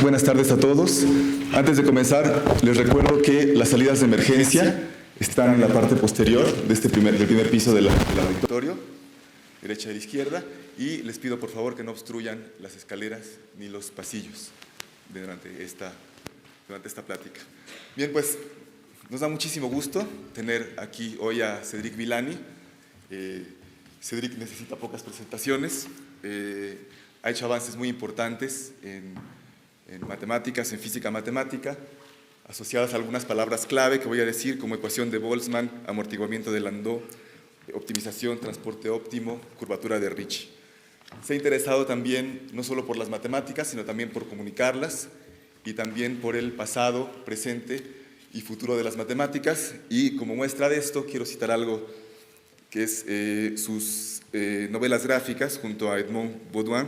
buenas tardes a todos. Antes de comenzar, les recuerdo que las salidas de emergencia están en la parte posterior de del primer piso del auditorio, derecha e izquierda, y les pido por favor que no obstruyan las escaleras ni los pasillos durante esta plática. Bien, pues nos da muchísimo gusto tener aquí hoy a Cédric Villani. Cédric necesita pocas presentaciones. Ha hecho avances muy importantes en matemáticas, en física matemática, asociadas a algunas palabras clave que voy a decir, como ecuación de Boltzmann, amortiguamiento de Landau, optimización, transporte óptimo, curvatura de Ricci. Se ha interesado también no solo por las matemáticas, sino también por comunicarlas y también por el pasado, presente y futuro de las matemáticas. Y como muestra de esto, quiero citar algo que es sus novelas gráficas junto a Edmond Baudouin,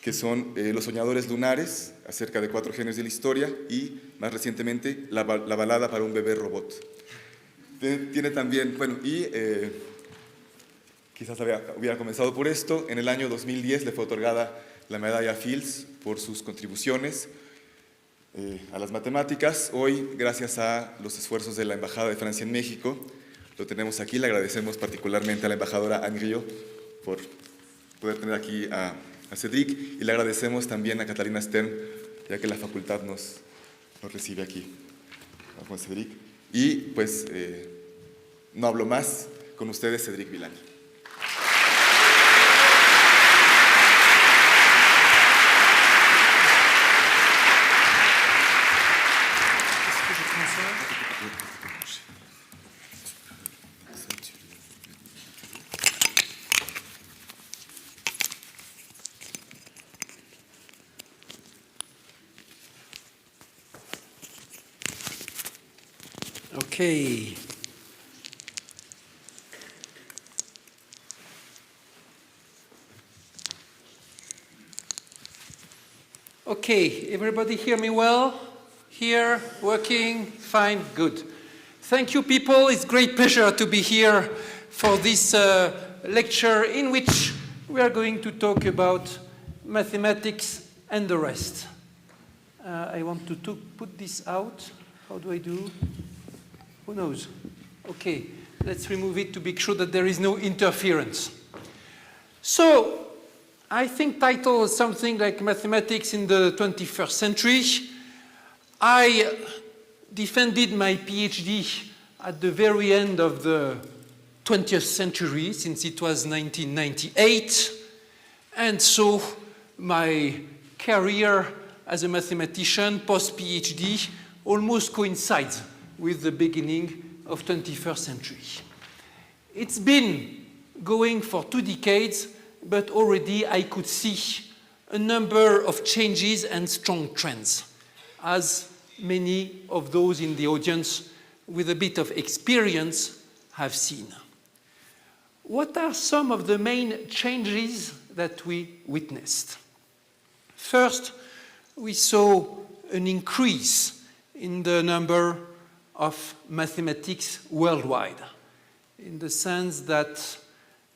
que son Los soñadores lunares, acerca de 4 genios de la historia, y más recientemente La balada para un bebé robot. Tiene también, bueno, y quizás hubiera comenzado por esto. En el año 2010 le fue otorgada la medalla Fields por sus contribuciones a las matemáticas. Hoy, gracias a los esfuerzos de la Embajada de Francia en México, lo tenemos aquí. Le agradecemos particularmente a la embajadora Anne Griot por poder tener aquí a Cédric, y le agradecemos también a Catalina Stern, ya que la Facultad nos recibe aquí con Cédric. Y pues no hablo más, con ustedes Cédric Villani. Okay. Okay, everybody hear me well? Here, working, fine, good. Thank you, people. It's a great pleasure to be here for this lecture in which we are going to talk about mathematics and the rest. I want to put this out. How do I do? Who knows? Okay, let's remove it to be sure that there is no interference. So, I think title is something like Mathematics in the 21st Century. I defended my PhD at the very end of the 20th century, since it was 1998. And so, my career as a mathematician, post-PhD, almost coincides with the beginning of 21st century. It's been going for 2 decades, but already I could see a number of changes and strong trends, as many of those in the audience with a bit of experience have seen. What are some of the main changes that we witnessed? First, we saw an increase in the number of mathematics worldwide, in the sense that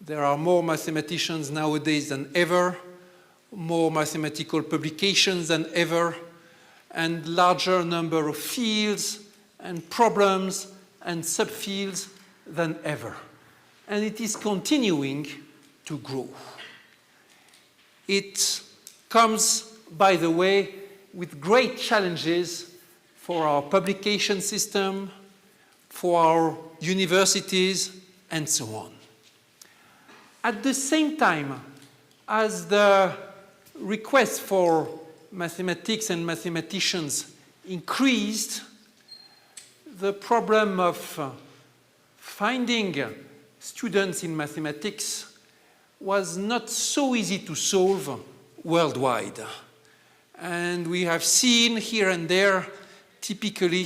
there are more mathematicians nowadays than ever, more mathematical publications than ever, and larger number of fields and problems and subfields than ever. And it is continuing to grow. It comes, by the way, with great challenges for our publication system, for our universities, and so on. At the same time, as the request for mathematics and mathematicians increased, the problem of finding students in mathematics was not so easy to solve worldwide. And we have seen here and there, typically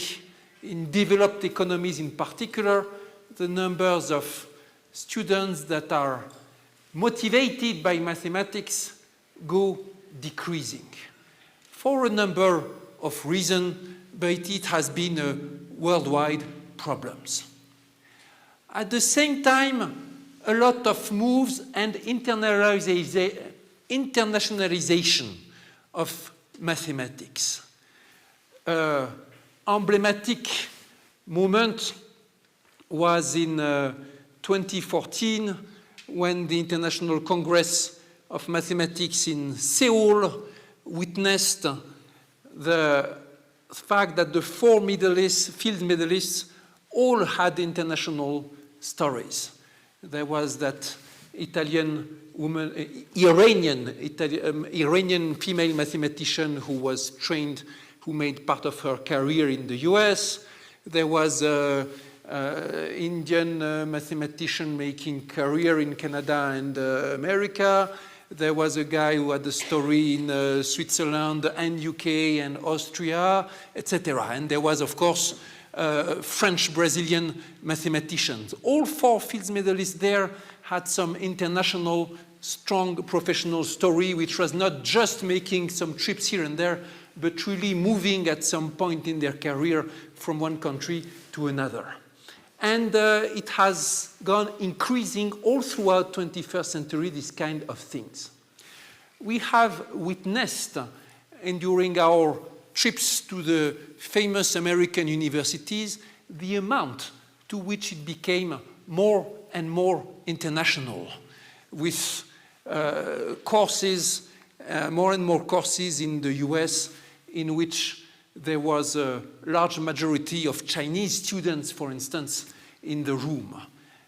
in developed economies in particular, the numbers of students that are motivated by mathematics go decreasing for a number of reasons, but it has been a worldwide problem. At the same time, a lot of moves and internationalization of mathematics. Emblematic moment was in 2014 when the International Congress of Mathematics in Seoul witnessed the fact that the 4 field medalists all had international stories. There was that Iranian female mathematician who was trained, who made part of her career in the US. There was an Indian mathematician making career in Canada and America. There was a guy who had a story in Switzerland and UK and Austria, etc. And there was, of course, French-Brazilian mathematicians. All 4 fields medalists there had some international, strong professional story, which was not just making some trips here and there, but really moving at some point in their career from one country to another. And it has gone increasing all throughout 21st century, this kind of things. We have witnessed, and during our trips to the famous American universities, the amount to which it became more and more international, with courses, more and more courses in the US, in which there was a large majority of Chinese students, for instance, in the room.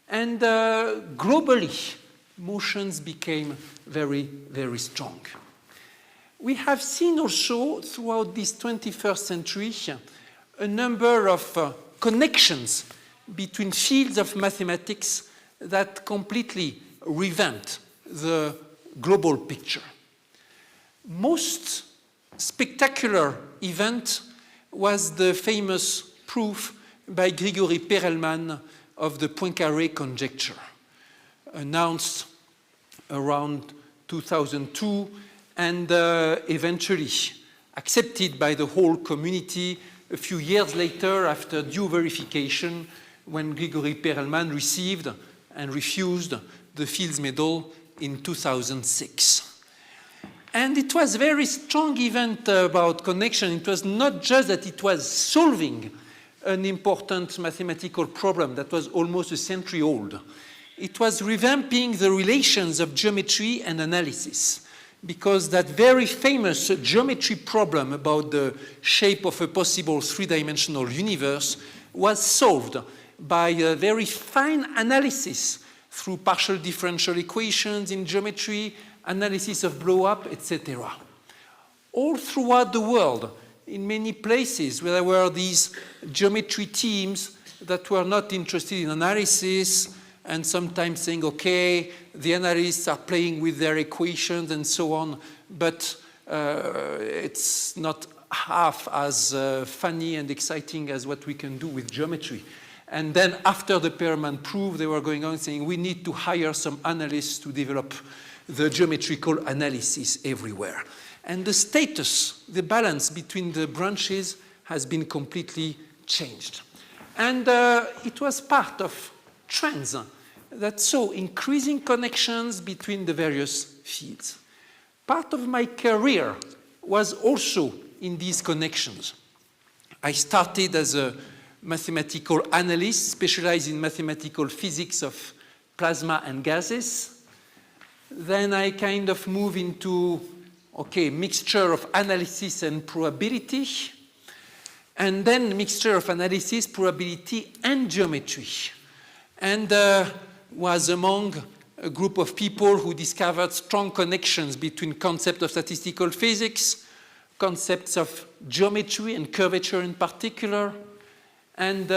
And globally, motions became very, very strong. We have seen also throughout this 21st century a number of connections between fields of mathematics that completely revamped the global picture. Most spectacular event was the famous proof by Grigori Perelman of the Poincaré conjecture, announced around 2002 and eventually accepted by the whole community a few years later after due verification, when Grigori Perelman received and refused the Fields Medal in 2006. And it was a very strong event about connection. It was not just that it was solving an important mathematical problem that was almost a century old. It was revamping the relations of geometry and analysis, because that very famous geometry problem about the shape of a possible three-dimensional universe was solved by a very fine analysis through partial differential equations in geometry, analysis of blow-up, etc. All throughout the world, in many places where there were these geometry teams that were not interested in analysis and sometimes saying, okay, the analysts are playing with their equations and so on, but it's not half as funny and exciting as what we can do with geometry. And then after the Perelman proof, they were going on saying, we need to hire some analysts to develop the geometrical analysis everywhere. And the status, the balance between the branches has been completely changed. And it was part of trends that saw increasing connections between the various fields. Part of my career was also in these connections. I started as a mathematical analyst, specialized in mathematical physics of plasma and gases. Then I kind of moved into, okay, mixture of analysis and probability, and then mixture of analysis, probability, and geometry. And was among a group of people who discovered strong connections between concepts of statistical physics, concepts of geometry and curvature in particular, and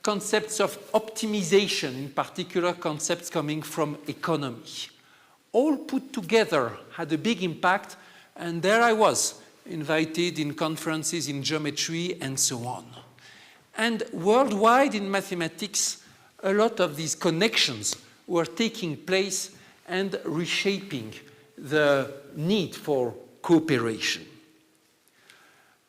concepts of optimization, in particular concepts coming from economy. All put together had a big impact, and there I was, invited in conferences in geometry and so on. And worldwide in mathematics, a lot of these connections were taking place and reshaping the need for cooperation.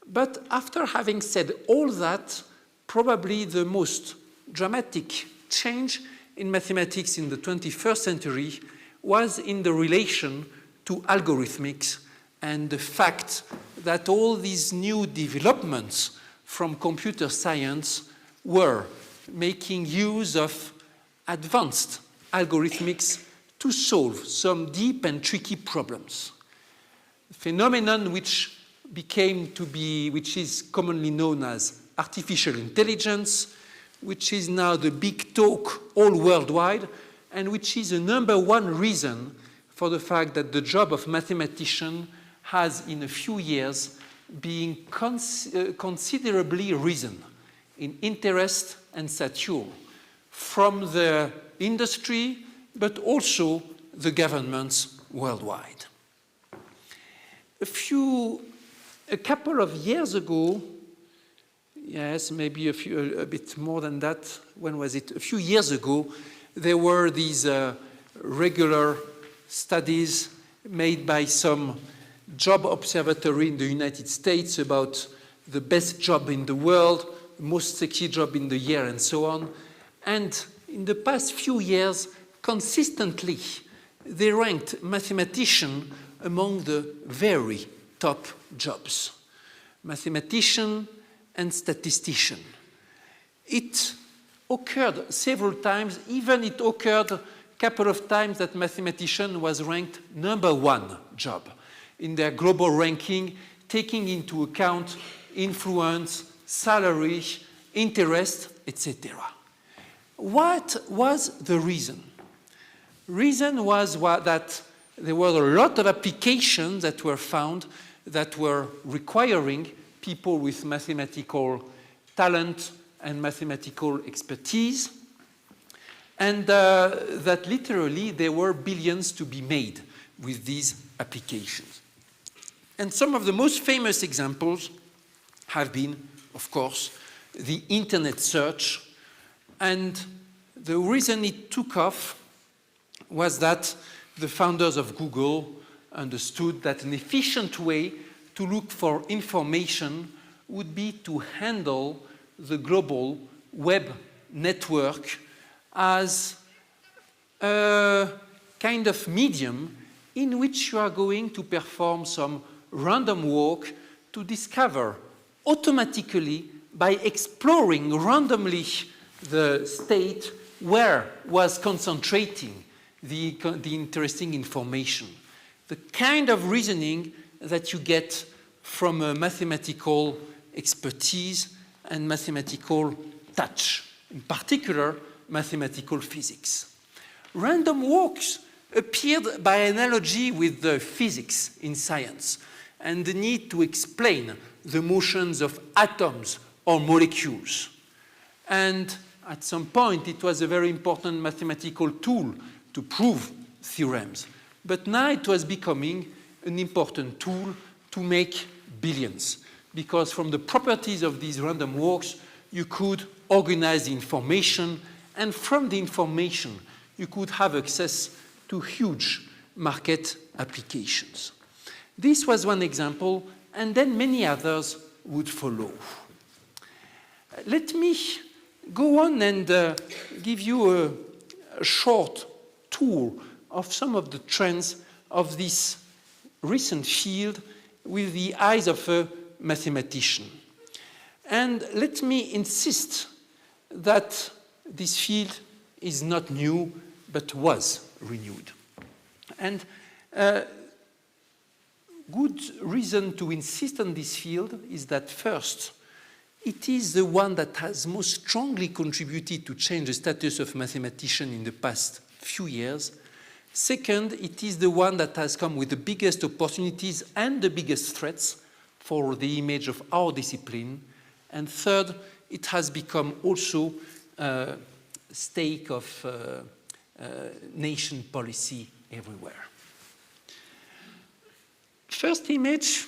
But after having said all that, probably the most dramatic change in mathematics in the 21st century was in the relation to algorithmics and the fact that all these new developments from computer science were making use of advanced algorithmics to solve some deep and tricky problems. A phenomenon which is commonly known as artificial intelligence, which is now the big talk all worldwide, and which is the #1 reason for the fact that the job of mathematician has, in a few years, been considerably risen in interest and stature from the industry, but also the governments worldwide. A couple of years ago, yes, maybe a bit more than that, when was it? A few years ago, there were these regular studies made by some job observatory in the United States about the best job in the world, most sexy job in the year, and so on. And in the past few years, consistently, they ranked mathematician among the very top jobs. Mathematician and statistician. It occurred several times, even it occurred a couple of times that mathematician was ranked #1 job in their global ranking, taking into account influence, salary, interest, etc. What was the reason? Reason was that there were a lot of applications that were found that were requiring people with mathematical talent and mathematical expertise, and that literally there were billions to be made with these applications. And some of the most famous examples have been, of course, the internet search, and the reason it took off was that the founders of Google understood that an efficient way to look for information would be to handle the global web network as a kind of medium in which you are going to perform some random walk to discover automatically, by exploring randomly the state where was concentrating the interesting information. The kind of reasoning that you get from a mathematical expertise and mathematical touch, in particular mathematical physics. Random walks appeared by analogy with the physics in science and the need to explain the motions of atoms or molecules. And at some point, it was a very important mathematical tool to prove theorems. But now it was becoming an important tool to make billions, because from the properties of these random walks, you could organize the information, and from the information, you could have access to huge market applications. This was one example, and then many others would follow. Let me go on and give you a short tour of some of the trends of this recent field with the eyes of a mathematician. And let me insist that this field is not new, but was renewed. And good reason to insist on this field is that first, it is the one that has most strongly contributed to change the status of mathematician in the past few years. Second, it is the one that has come with the biggest opportunities and the biggest threats for the image of our discipline. And third, it has become also a stake of nation policy everywhere. First image,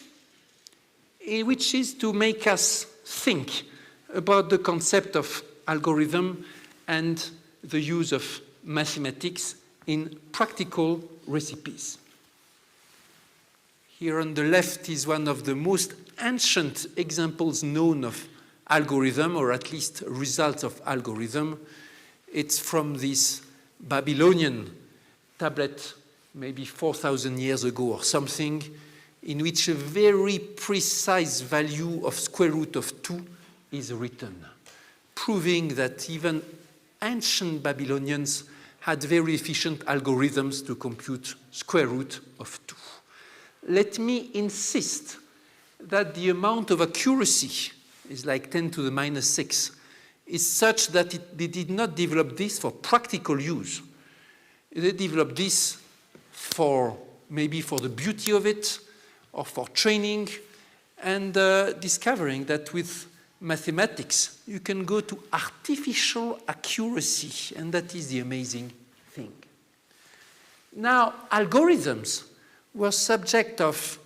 which is to make us think about the concept of algorithm and the use of mathematics in practical recipes. Here on the left is one of the most ancient examples known of algorithm, or at least results of algorithm. It's from this Babylonian tablet, maybe 4,000 years ago or something, in which a very precise value of square root of 2 is written, proving that even ancient Babylonians had very efficient algorithms to compute square root of 2. Let me insist that the amount of accuracy is like 10 to the minus 6, is such that they did not develop this for practical use. They developed this maybe for the beauty of it, or for training, and discovering that with mathematics, you can go to artificial accuracy, and that is the amazing thing. Now, algorithms were subject of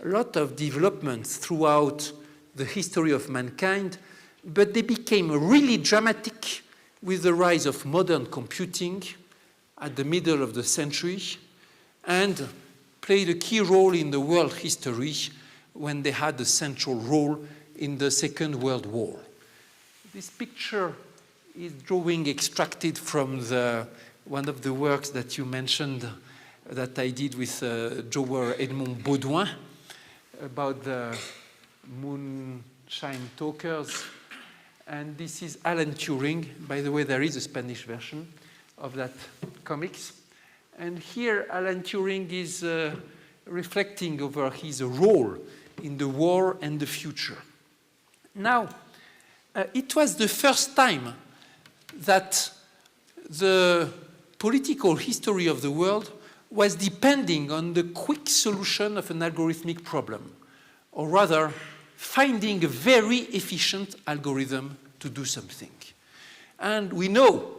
a lot of developments throughout the history of mankind, but they became really dramatic with the rise of modern computing at the middle of the century, and played a key role in the world history when they had a central role in the Second World War. This picture is drawing extracted from one of the works that you mentioned that I did with drawer Edmond Baudouin about the moonshine talkers. And this is Alan Turing. By the way, there is a Spanish version of that comics. And here Alan Turing is reflecting over his role in the war and the future. Now, it was the first time that the political history of the world was depending on the quick solution of an algorithmic problem, or rather, finding a very efficient algorithm to do something. And we know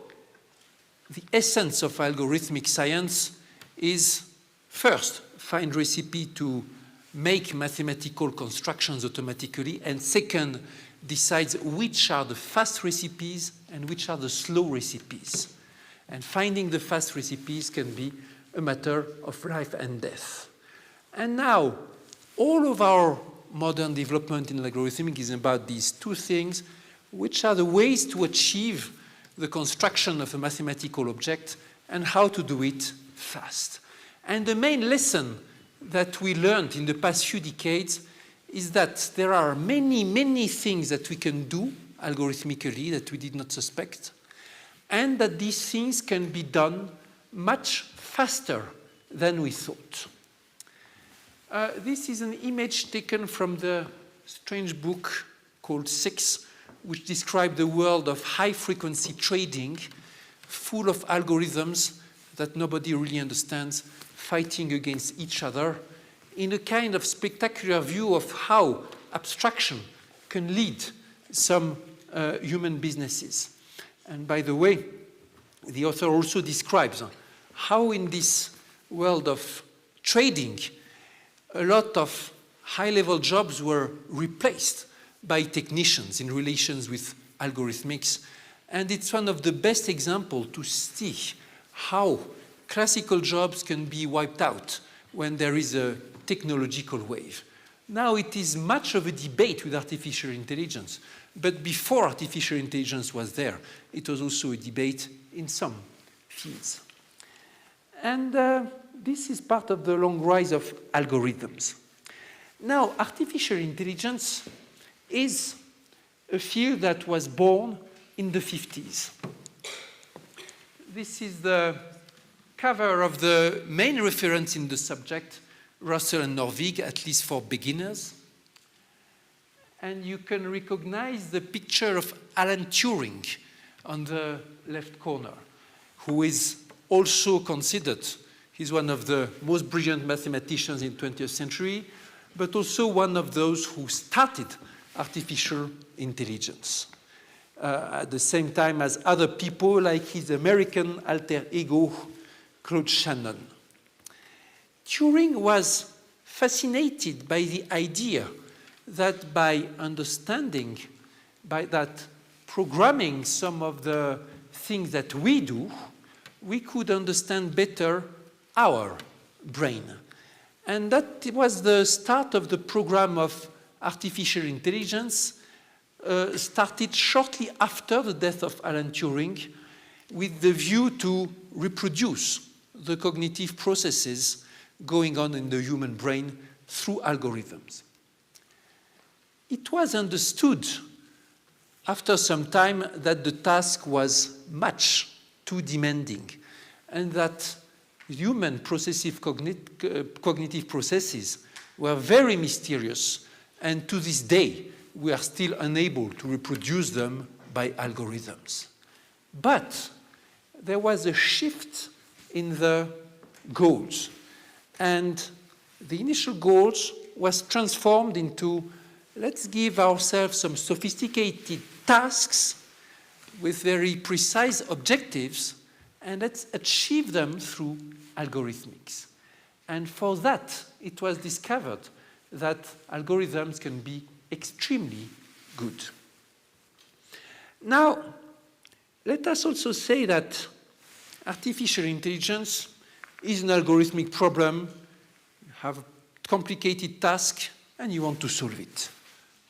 the essence of algorithmic science is, first, find recipe to make mathematical constructions automatically, and second, decides which are the fast recipes and which are the slow recipes. And finding the fast recipes can be a matter of life and death. And now, all of our modern development in algorithmic is about these two things, which are the ways to achieve the construction of a mathematical object and how to do it fast. And the main lesson that we learned in the past few decades is that there are many, many things that we can do algorithmically that we did not suspect, and that these things can be done much faster than we thought. This is an image taken from the strange book called 6, which describes the world of high-frequency trading, full of algorithms that nobody really understands, fighting against each other, in a kind of spectacular view of how abstraction can lead some human businesses. And by the way, the author also describes how in this world of trading, a lot of high-level jobs were replaced by technicians in relations with algorithmics. And it's one of the best examples to see how classical jobs can be wiped out when there is a technological wave. Now it is much of a debate with artificial intelligence, but before artificial intelligence was there, it was also a debate in some fields. And this is part of the long rise of algorithms. Now, artificial intelligence is a field that was born in the 50s. This is the cover of the main reference in the subject, Russell and Norvig, at least for beginners. And you can recognize the picture of Alan Turing on the left corner, who is also considered, he's one of the most brilliant mathematicians in the 20th century, but also one of those who started artificial intelligence. At the same time as other people like his American alter ego, Claude Shannon. Turing was fascinated by the idea that by understanding, by that programming some of the things that we do, we could understand better our brain. And that was the start of the program of artificial intelligence, started shortly after the death of Alan Turing, with the view to reproduce the cognitive processes going on in the human brain through algorithms. It was understood after some time that the task was much too demanding and that human cognitive processes were very mysterious, and to this day we are still unable to reproduce them by algorithms. But there was a shift in the goals, and the initial goals was transformed into, let's give ourselves some sophisticated tasks with very precise objectives, and let's achieve them through algorithmics. And for that, it was discovered that algorithms can be extremely good. Now, let us also say that artificial intelligence is an algorithmic problem. You have a complicated task and you want to solve it.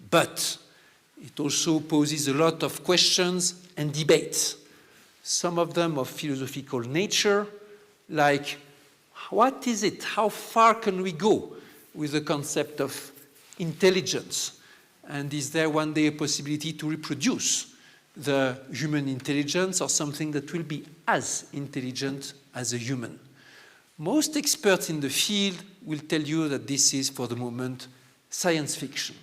But it also poses a lot of questions and debates. Some of them of philosophical nature, like what is it? How far can we go with the concept of intelligence? And is there one day a possibility to reproduce the human intelligence or something that will be as intelligent as a human? Most experts in the field will tell you that this is, for the moment, science fiction.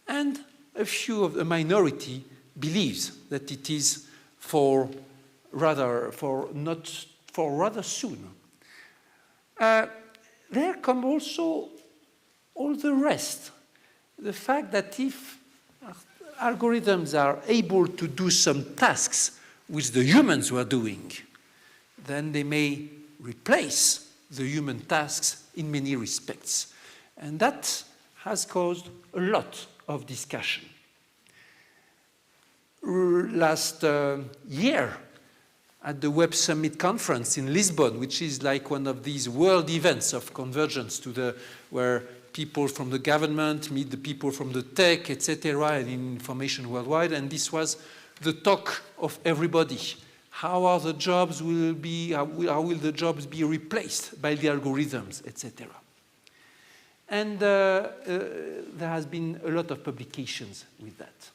And a few of the minority believes that it is for rather soon. There come also all the rest. The fact that if algorithms are able to do some tasks which the humans were doing, then they may replace the human tasks in many respects. And that has caused a lot of discussion. Last year, at the Web Summit conference in Lisbon, which is like one of these world events of convergence where people from the government meet the people from the tech, etc., and information worldwide, and this was the talk of everybody. How will the jobs be replaced by the algorithms, etc.? And there has been a lot of publications with that.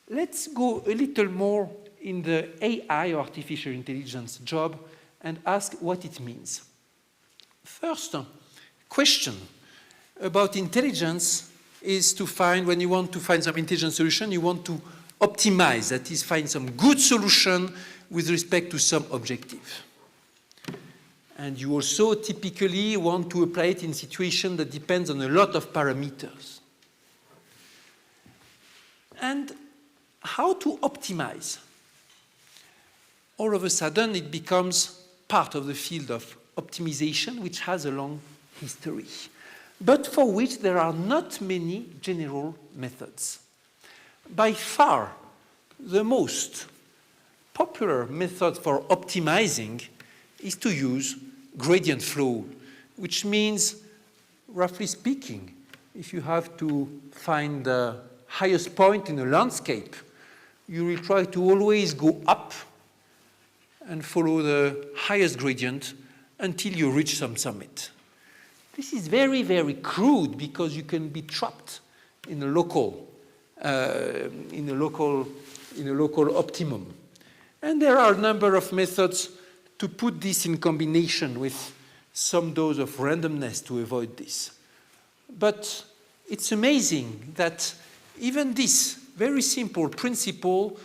Let's go a little more in the AI, or artificial intelligence, job and ask what it means. First question about intelligence is to find, when you want to find some intelligent solution, you want to optimize, that is, find some good solution with respect to some objective. And you also typically want to apply it in situation that depends on a lot of parameters. And how to optimize? All of a sudden, it becomes part of the field of optimization, which has a long history, but for which there are not many general methods. By far, the most popular method for optimizing is to use gradient flow, which means, roughly speaking, if you have to find the highest point in a landscape, you will try to always go up and follow the highest gradient until you reach some summit. This is very, very crude because you can be trapped in a local optimum. And there are a number of methods to put this in combination with some dose of randomness to avoid this. But it's amazing that even this very simple principle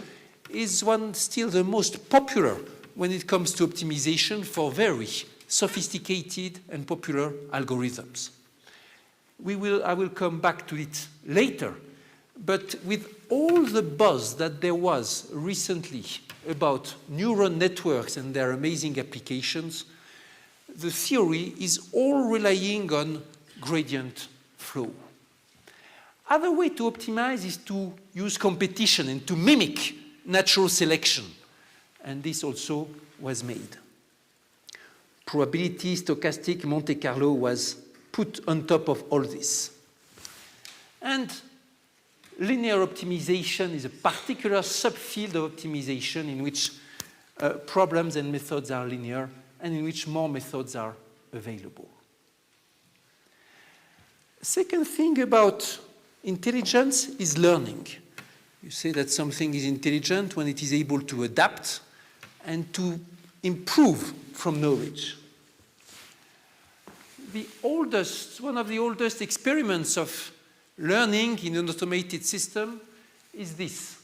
is one still the most popular when it comes to optimization for very sophisticated and popular algorithms. I will come back to it later, but with all the buzz that there was recently about neural networks and their amazing applications, the theory is all relying on gradient flow. Other way to optimize is to use competition and to mimic natural selection. And this also was made. Probability, stochastic, Monte Carlo was put on top of all this. And linear optimization is a particular subfield of optimization in which problems and methods are linear and in which more methods are available. Second thing about intelligence is learning. You say that something is intelligent when it is able to adapt and to improve from knowledge. One of the oldest experiments of learning in an automated system is this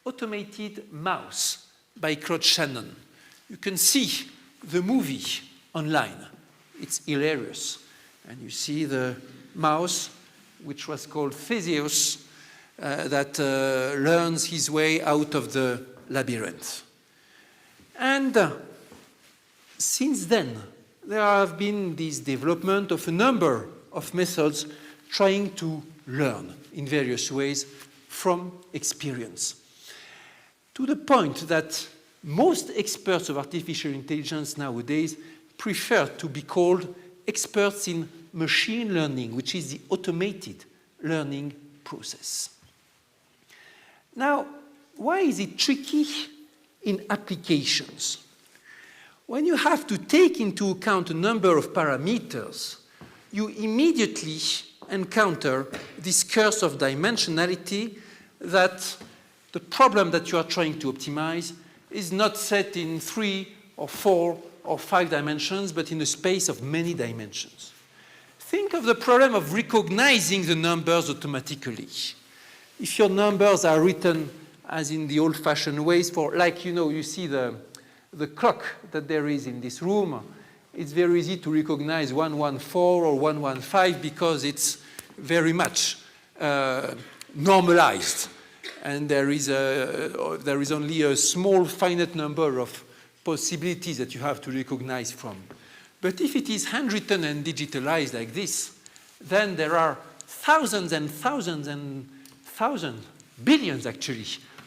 automated mouse by Claude Shannon. You can see the movie online. It's hilarious. And you see the mouse, which was called Theseus, that learns his way out of the labyrinth. And since then, there have been this development of a number of methods trying to learn in various ways from experience. To the point that most experts of artificial intelligence nowadays prefer to be called experts in machine learning, which is the automated learning process. Now, why is it tricky in applications? When you have to take into account a number of parameters, you immediately encounter this curse of dimensionality that the problem that you are trying to optimize is not set in 3 or 4 or 5 dimensions, but in a space of many dimensions. Think of the problem of recognizing the numbers automatically. If your numbers are written as in the old-fashioned ways, for like, you see the clock that there is in this room, it's very easy to recognize 114 or 115 because it's very much normalized. And there is only a small finite number of possibilities that you have to recognize from. But if it is handwritten and digitalized like this, then there are thousands and thousands and thousands, billions actually,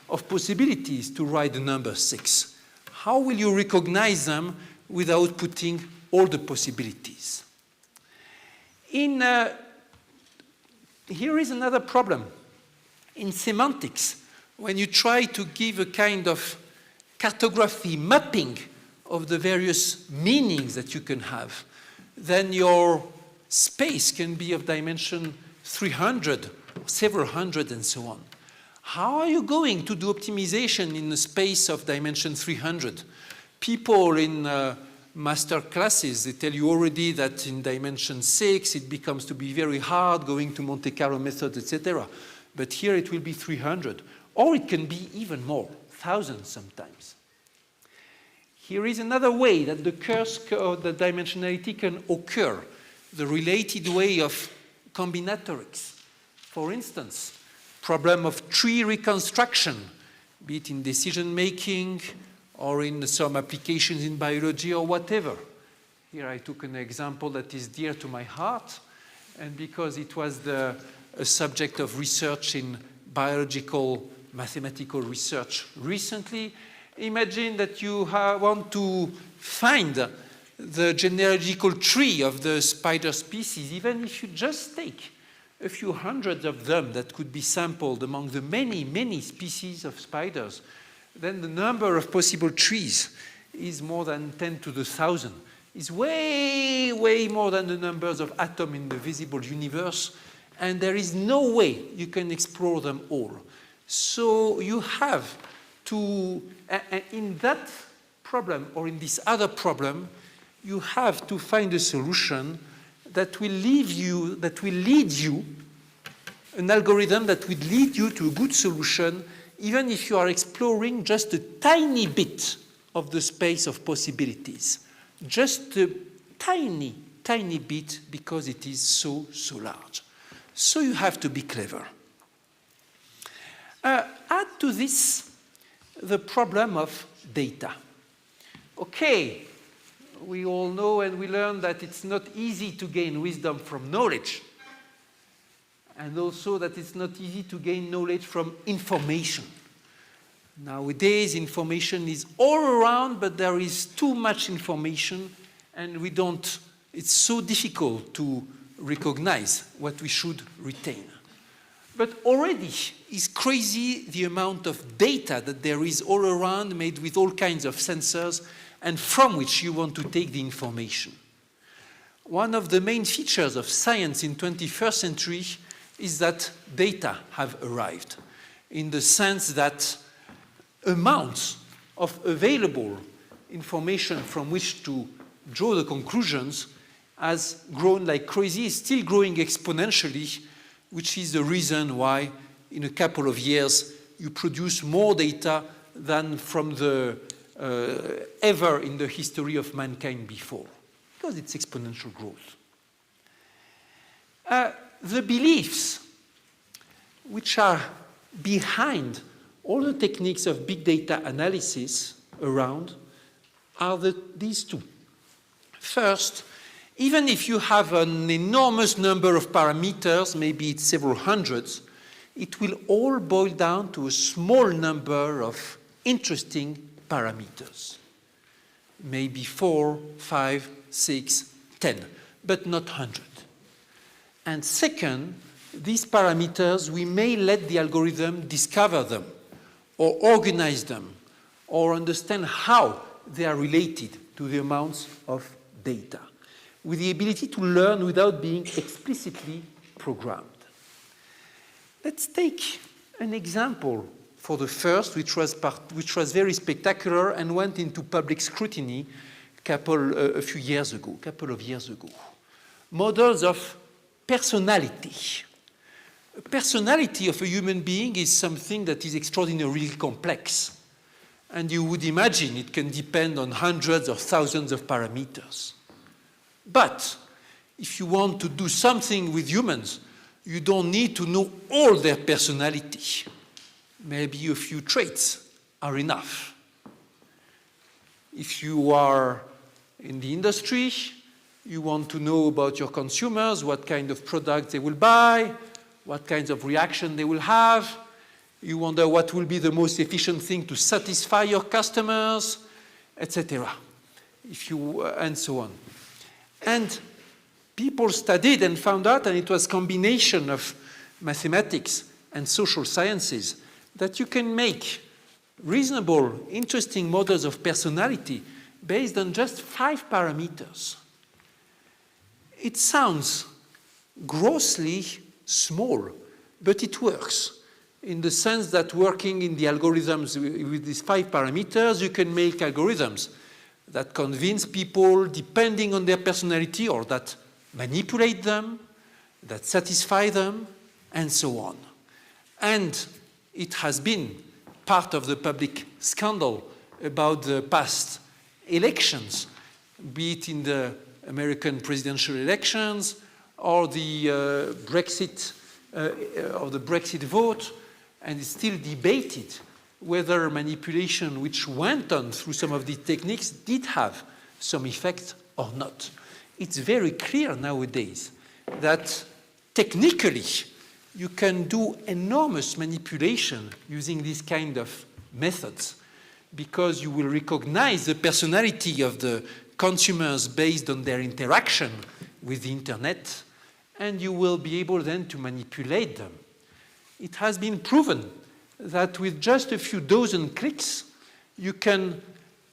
of possibilities to write the number 6. How will you recognize them without putting all the possibilities? Here is another problem. In semantics, when you try to give a kind of cartography mapping of the various meanings that you can have, then your space can be of dimension 300, several hundred, and so on. How are you going to do optimization in a space of dimension 300? People in master classes, they tell you already that in dimension 6, it becomes to be very hard going to Monte Carlo methods, etc. But here it will be 300, or it can be even more, thousands sometimes. Here is another way that the curse of the dimensionality can occur, the related way of combinatorics. For instance, problem of tree reconstruction, be it in decision-making or in some applications in biology or whatever. Here I took an example that is dear to my heart, and because it was a subject of research in biological mathematical research recently, imagine that you want to find the genealogical tree of the spider species, even if you just take a few hundreds of them that could be sampled among the many, many species of spiders, then the number of possible trees is more than 10 to the 1,000. It's way, way more than the numbers of atoms in the visible universe, and there is no way you can explore them all. So you have to, in that problem or in this other problem, you have to find a solution that will lead you, an algorithm that will lead you to a good solution, even if you are exploring just a tiny bit of the space of possibilities. Just a tiny, tiny bit, because it is so, so large. So you have to be clever. Add to this the problem of data. Okay, we all know and we learn that it's not easy to gain wisdom from knowledge, and also that it's not easy to gain knowledge from information. Nowadays, information is all around, but there is too much information, and it's so difficult to recognize what we should retain. But already is crazy the amount of data that there is all around, made with all kinds of sensors, and from which you want to take the information. one of the main features of science in 21st century is that data have arrived, in the sense that amounts of available information from which to draw the conclusions has grown like crazy, is still growing exponentially, which is the reason why in a couple of years you produce more data than from the ever in the history of mankind before, because it's exponential growth. The beliefs which are behind all the techniques of big data analysis around are these two. First, even if you have an enormous number of parameters, maybe it's several hundreds, it will all boil down to a small number of interesting parameters. Maybe 4, 5, 6, 10, but not 100. And second, these parameters, we may let the algorithm discover them, or organize them, or understand how they are related to the amounts of data, with the ability to learn without being explicitly programmed. Let's take an example for the first, which was very spectacular and went into public scrutiny a couple of years ago. Models of personality. Personality of a human being is something that is extraordinarily complex. And you would imagine it can depend on hundreds or thousands of parameters. But if you want to do something with humans, you don't need to know all their personality. Maybe a few traits are enough. If you are in the industry, you want to know about your consumers, what kind of products they will buy, what kinds of reaction they will have. You wonder what will be the most efficient thing to satisfy your customers, etc. And so on. And people studied and found out, and it was a combination of mathematics and social sciences, that you can make reasonable, interesting models of personality based on just 5 parameters. It sounds grossly small, but it works, in the sense that working in the algorithms with these 5 parameters, you can make algorithms that convince people depending on their personality, or that manipulate them, that satisfy them, and so on. And it has been part of the public scandal about the past elections, be it in the American presidential elections or the Brexit vote, and it's still debated whether manipulation which went on through some of the techniques did have some effect or not. It's very clear nowadays that technically you can do enormous manipulation using these kind of methods, because you will recognize the personality of the consumers based on their interaction with the internet, and you will be able then to manipulate them. It has been proven that with just a few dozen clicks, you can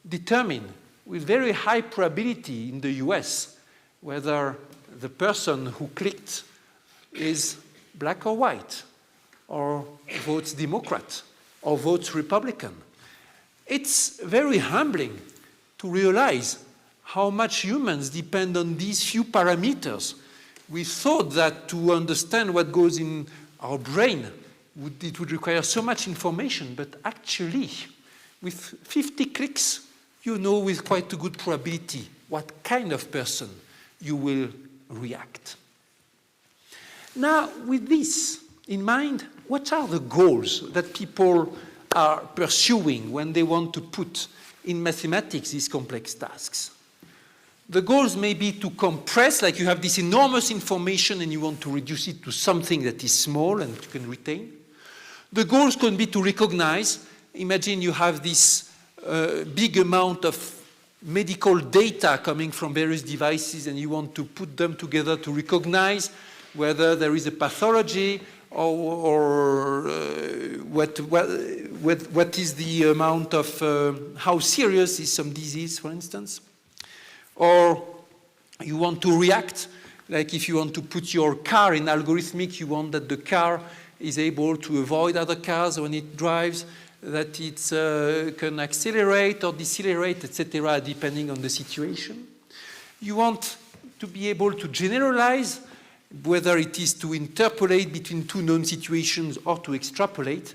determine with very high probability in the US whether the person who clicked is black or white, or votes Democrat, or votes Republican. It's very humbling to realize how much humans depend on these few parameters. We thought that to understand what goes in our brain, it would require so much information, but actually, with 50 clicks, you know with quite a good probability what kind of person you will react. Now, with this in mind, what are the goals that people are pursuing when they want to put in mathematics these complex tasks? The goals may be to compress, like you have this enormous information and you want to reduce it to something that is small and you can retain. The goals can be to recognize. Imagine you have this big amount of medical data coming from various devices and you want to put them together to recognize whether there is a pathology or what is the amount of, how serious is some disease, for instance. Or You want to react, like if you want to put your car in algorithmic, you want that the car is able to avoid other cars when it drives, that it can accelerate or decelerate, etc., depending on the situation. You want to be able to generalize, whether it is to interpolate between two known situations or to extrapolate.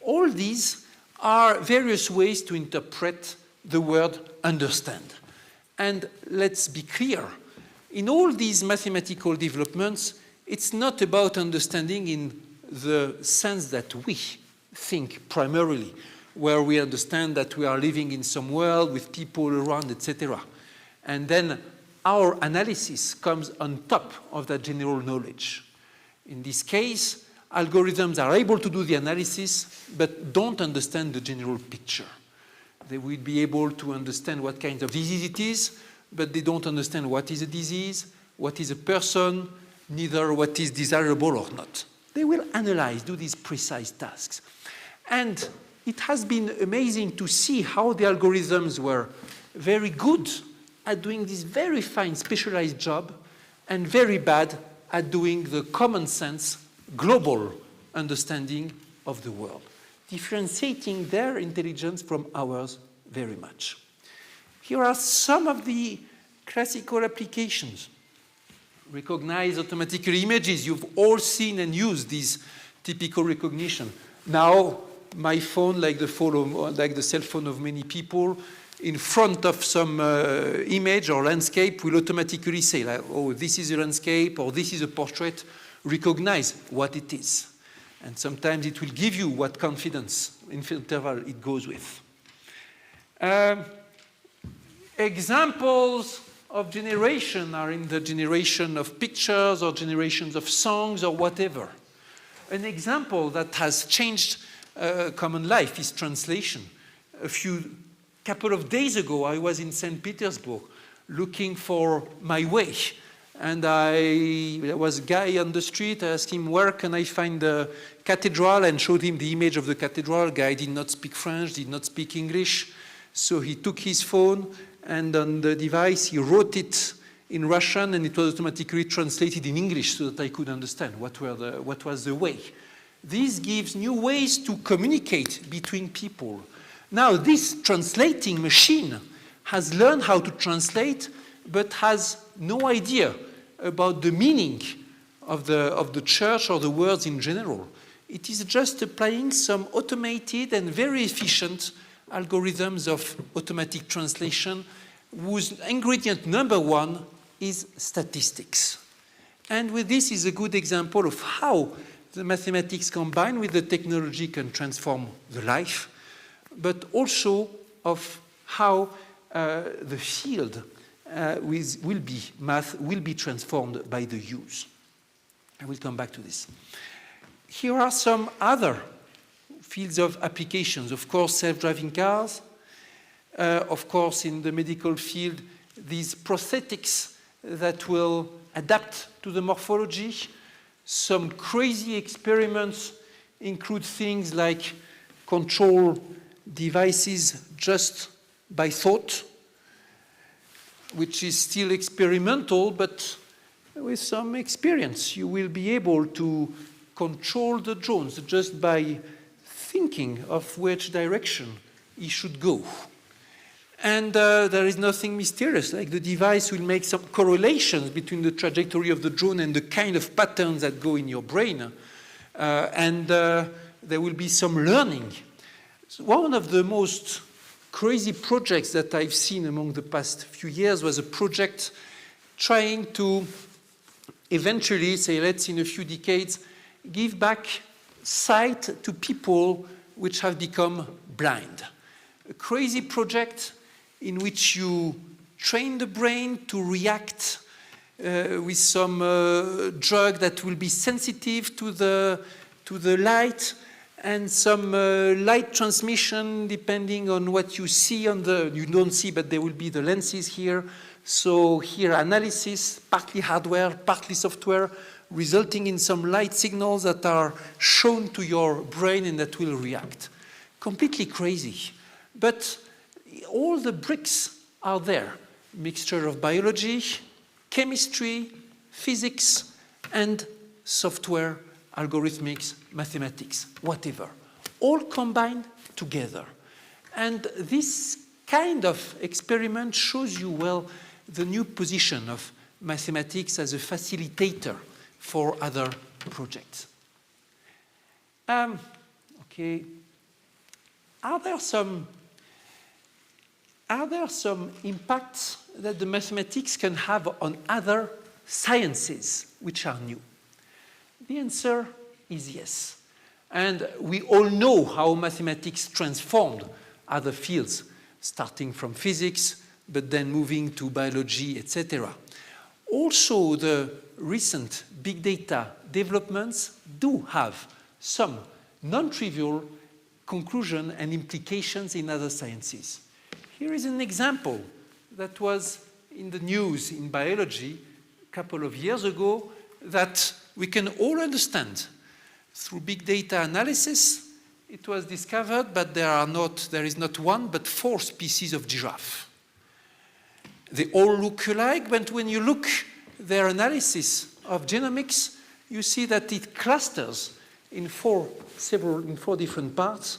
All these are various ways to interpret the word understand. And let's be clear, in all these mathematical developments, it's not about understanding in the sense that we think primarily, where we understand that we are living in some world with people around, etc. And then our analysis comes on top of that general knowledge. In this case, algorithms are able to do the analysis, but don't understand the general picture. They will be able to understand what kind of disease it is, but they don't understand what is a disease, what is a person, neither what is desirable or not. They will analyze, do these precise tasks. And it has been amazing to see how the algorithms were very good at doing this very fine specialized job and very bad at doing the common sense, global understanding of the world, differentiating their intelligence from ours very much. Here are some of the classical applications. Recognize automatically images. You've all seen and used this typical recognition. Now, my phone, like the cell phone of many people, in front of some image or landscape will automatically say, like, oh, this is a landscape or this is a portrait. Recognize what it is. And sometimes it will give you what confidence interval it goes with. Examples of generation are in the generation of pictures or generations of songs or whatever. An example that has changed common life is translation. Couple of days ago, I was in St. Petersburg looking for my way. And there was a guy on the street. I asked him, where can I find the cathedral? And showed him the image of the cathedral. Guy did not speak French, did not speak English. So he took his phone, and on the device, he wrote it in Russian, and it was automatically translated in English so that I could understand what was the way. This gives new ways to communicate between people. Now, this translating machine has learned how to translate, but has no idea about the meaning of the church or the words in general. It is just applying some automated and very efficient algorithms of automatic translation, whose ingredient number one is statistics. And with this is a good example of how the mathematics combined with the technology can transform the life, but also of how the field math will be transformed by the use. I will come back to this. Here are some other fields of applications. Of course, self-driving cars. Of course, in the medical field, these prosthetics that will adapt to the morphology. Some crazy experiments include things like control devices just by thought, which is still experimental, but with some experience. You will be able to control the drones just by thinking of which direction he should go. And there is nothing mysterious, like the device will make some correlations between the trajectory of the drone and the kind of patterns that go in your brain. And there will be some learning. So one of the most crazy projects that I've seen among the past few years was a project trying to eventually, say, let's in a few decades, give back sight to people which have become blind. A crazy project in which you train the brain to react with some drug that will be sensitive to the light, and some light transmission depending on what you see you don't see, but there will be the lenses here. So here analysis, partly hardware, partly software, resulting in some light signals that are shown to your brain and that will react. Completely crazy. But all the bricks are there. Mixture of biology, chemistry, physics, and software, algorithmics, mathematics, whatever, all combined together. And this kind of experiment shows you well the new position of mathematics as a facilitator for other projects. Okay. Are there some impacts that the mathematics can have on other sciences which are new? The answer is yes. And we all know how mathematics transformed other fields, starting from physics, but then moving to biology, etc. Also, the recent big data developments do have some non-trivial conclusion and implications in other sciences. Here is an example that was in the news in biology a couple of years ago that we can all understand. Through big data analysis, it was discovered that there is not one but 4 species of giraffe. They all look alike, but when you look their analysis of genomics, you see that it clusters in 4 different parts.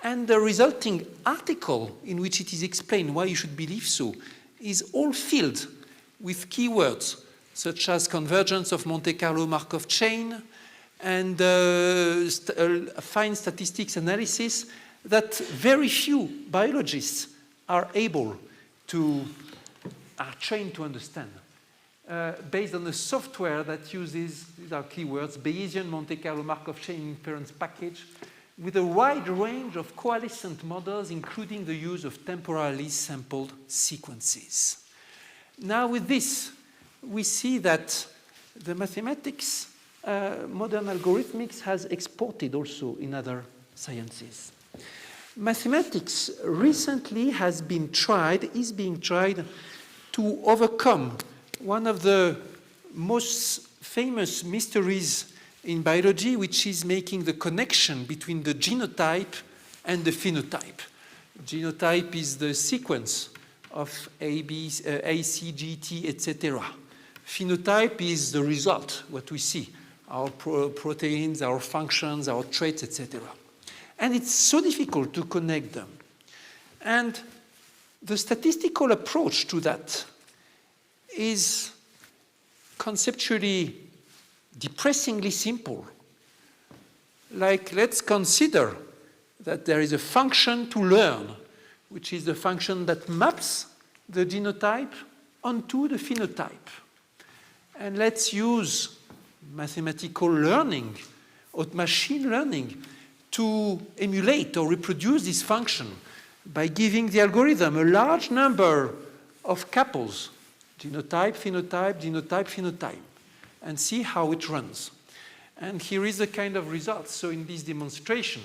And the resulting article in which it is explained why you should believe so is all filled with keywords such as convergence of Monte Carlo Markov chain and fine statistics analysis that very few biologists are trained to understand. Based on a software that uses, these are keywords, Bayesian Monte Carlo Markov chain inference package, with a wide range of coalescent models, including the use of temporally sampled sequences. Now with this, we see that the mathematics, modern algorithmics has exported also in other sciences. Mathematics recently is being tried to overcome one of the most famous mysteries in biology, which is making the connection between the genotype and the phenotype. Genotype is the sequence of A, B, A, C, G, T, etc. Phenotype is the result, what we see, our proteins, our functions, our traits, etc. And it's so difficult to connect them. And the statistical approach to that is conceptually depressingly simple. Like, let's consider that there is a function to learn, which is the function that maps the genotype onto the phenotype. And let's use mathematical learning or machine learning to emulate or reproduce this function by giving the algorithm a large number of couples, genotype, phenotype, genotype, phenotype, and see how it runs. And here is the kind of results. So in this demonstration,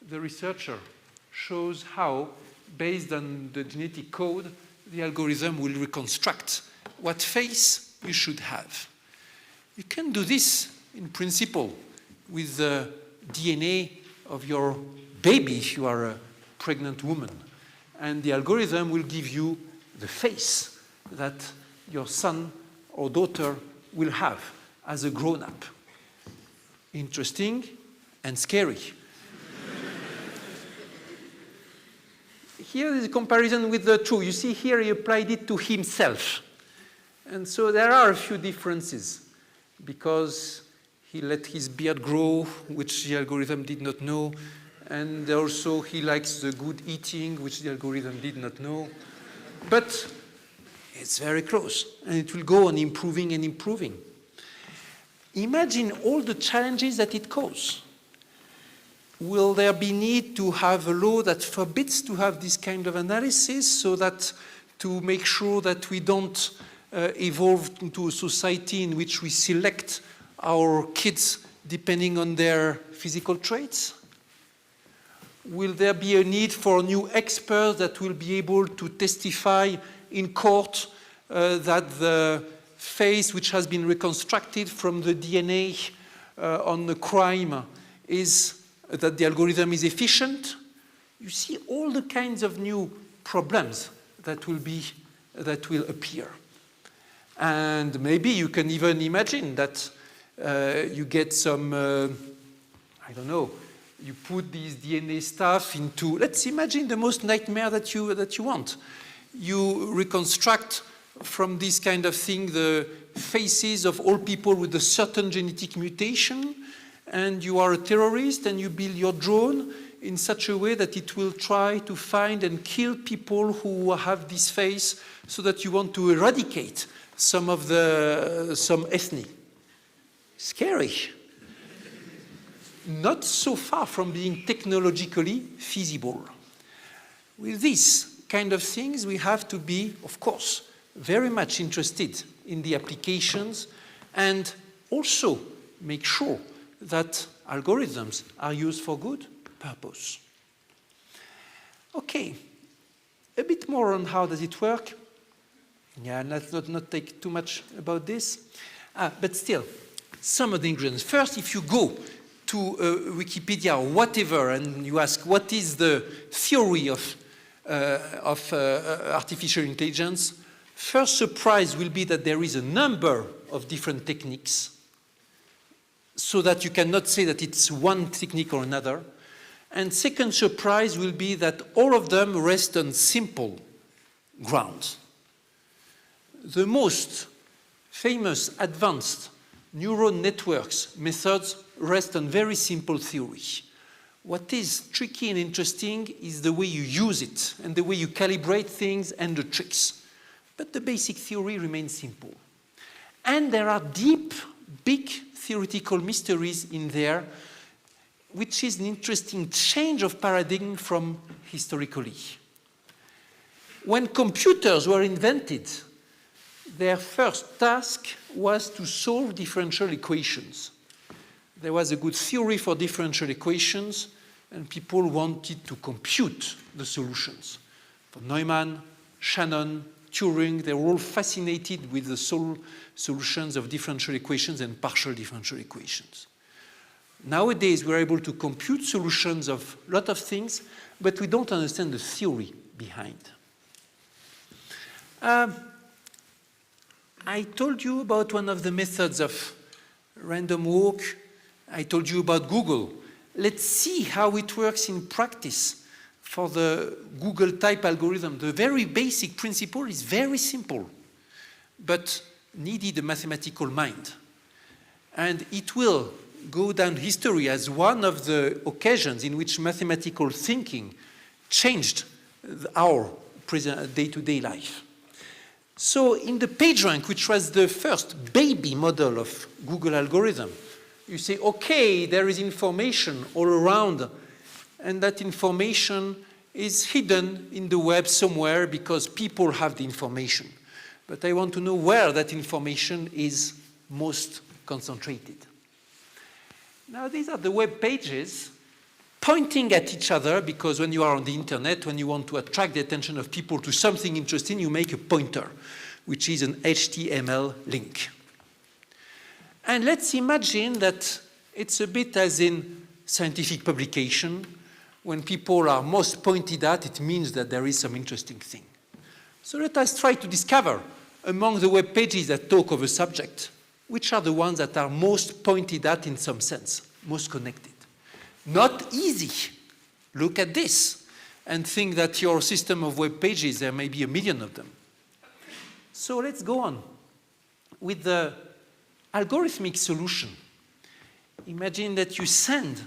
the researcher shows how, based on the genetic code, the algorithm will reconstruct what face you should have. You can do this in principle with the DNA of your baby if you are a pregnant woman. And the algorithm will give you the face that your son or daughter will have as a grown-up. Interesting and scary. Here is a comparison with the two. You see here he applied it to himself. And so there are a few differences because he let his beard grow, which the algorithm did not know. And also he likes the good eating, which the algorithm did not know. But it's very close, and it will go on improving and improving. Imagine all the challenges that it causes. Will there be need to have a law that forbids to have this kind of analysis so that to make sure that we don't evolve into a society in which we select our kids depending on their physical traits? Will there be a need for new experts that will be able to testify in court that the face which has been reconstructed from the DNA on the crime is that the algorithm is efficient? You see all the kinds of new problems that will appear. And maybe you can even imagine that you get some, I don't know, you put these DNA stuff into, let's imagine the most nightmare that you want. You reconstruct from this kind of thing the faces of all people with a certain genetic mutation, and you are a terrorist and you build your drone in such a way that it will try to find and kill people who have this face, so that you want to eradicate some ethnic. Scary. Not so far from being technologically feasible. With these kind of things, we have to be, of course, very much interested in the applications and also make sure that algorithms are used for good purpose. Okay, a bit more on how does it work. Yeah, let's not take too much about this. But still, some of the ingredients. First, if you go to Wikipedia or whatever, and you ask what is the theory of artificial intelligence, first surprise will be that there is a number of different techniques, so that you cannot say that it's one technique or another. And second surprise will be that all of them rest on simple grounds. The most famous advanced neural networks methods rest on very simple theory. What is tricky and interesting is the way you use it and the way you calibrate things and the tricks. But the basic theory remains simple. And there are deep, big theoretical mysteries in there, which is an interesting change of paradigm from historically. When computers were invented, their first task was to solve differential equations. There was a good theory for differential equations, and people wanted to compute the solutions. For Neumann, Shannon, Turing, they were all fascinated with the solutions of differential equations and partial differential equations. Nowadays, we're able to compute solutions of a lot of things, but we don't understand the theory behind. I told you about one of the methods of random walk. I told you about Google. Let's see how it works in practice for the Google type algorithm. The very basic principle is very simple, but needed a mathematical mind. And it will go down history as one of the occasions in which mathematical thinking changed our day-to-day life. So in the PageRank, which was the first baby model of Google algorithm, you say, okay, there is information all around, and that information is hidden in the web somewhere because people have the information. But I want to know where that information is most concentrated. Now, these are the web pages pointing at each other, because when you are on the internet, when you want to attract the attention of people to something interesting, you make a pointer, which is an HTML link. And let's imagine that it's a bit as in scientific publication. When people are most pointed at, it means that there is some interesting thing. So let us try to discover among the web pages that talk of a subject, which are the ones that are most pointed at in some sense, most connected. Not easy. Look at this and think that your system of web pages, there may be 1 million of them. So let's go on with the algorithmic solution. Imagine that you send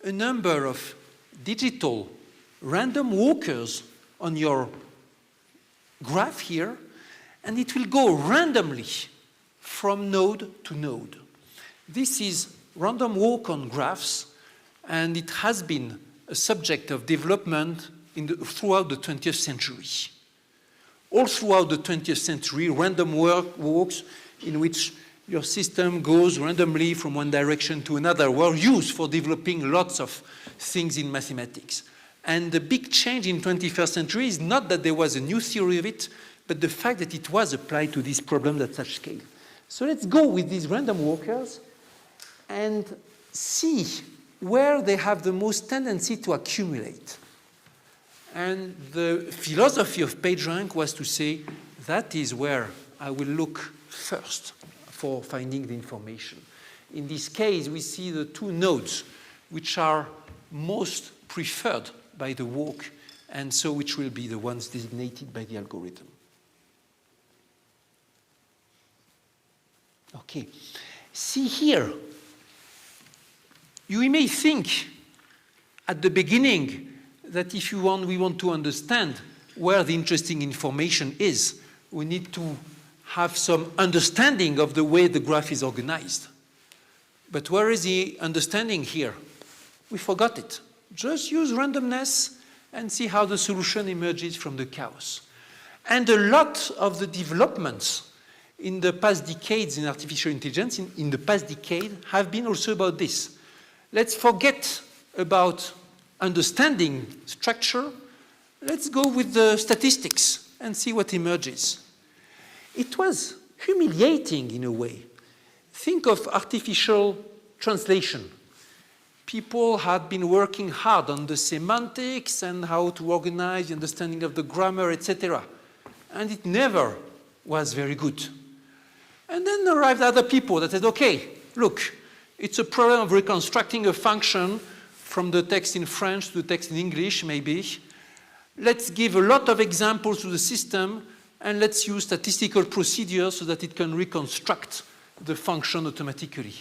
a number of digital random walkers on your graph here, and it will go randomly from node to node. This is random walk on graphs, and it has been a subject of development throughout the 20th century. All throughout the 20th century, random walks in which your system goes randomly from one direction to another were used for developing lots of things in mathematics. And the big change in 21st century is not that there was a new theory of it, but the fact that it was applied to these problems at such scale. So let's go with these random walkers and see where they have the most tendency to accumulate. And the philosophy of PageRank was to say, that is where I will look first for finding the information. In this case, we see the two nodes which are most preferred by the walk, and so which will be the ones designated by the algorithm. Okay, see here, you may think at the beginning that if we want to understand where the interesting information is, we need to have some understanding of the way the graph is organized. But where is the understanding here? We forgot it. Just use randomness and see how the solution emerges from the chaos. And a lot of the developments in the past decades in artificial intelligence, in the past decade, have been also about this. Let's forget about understanding structure. Let's go with the statistics and see what emerges. It was humiliating in a way. Think of artificial translation. People had been working hard on the semantics and how to organize the understanding of the grammar, etc. And it never was very good. And then arrived other people that said, okay, look, it's a problem of reconstructing a function from the text in French to the text in English, maybe. Let's give a lot of examples to the system, and let's use statistical procedures so that it can reconstruct the function automatically.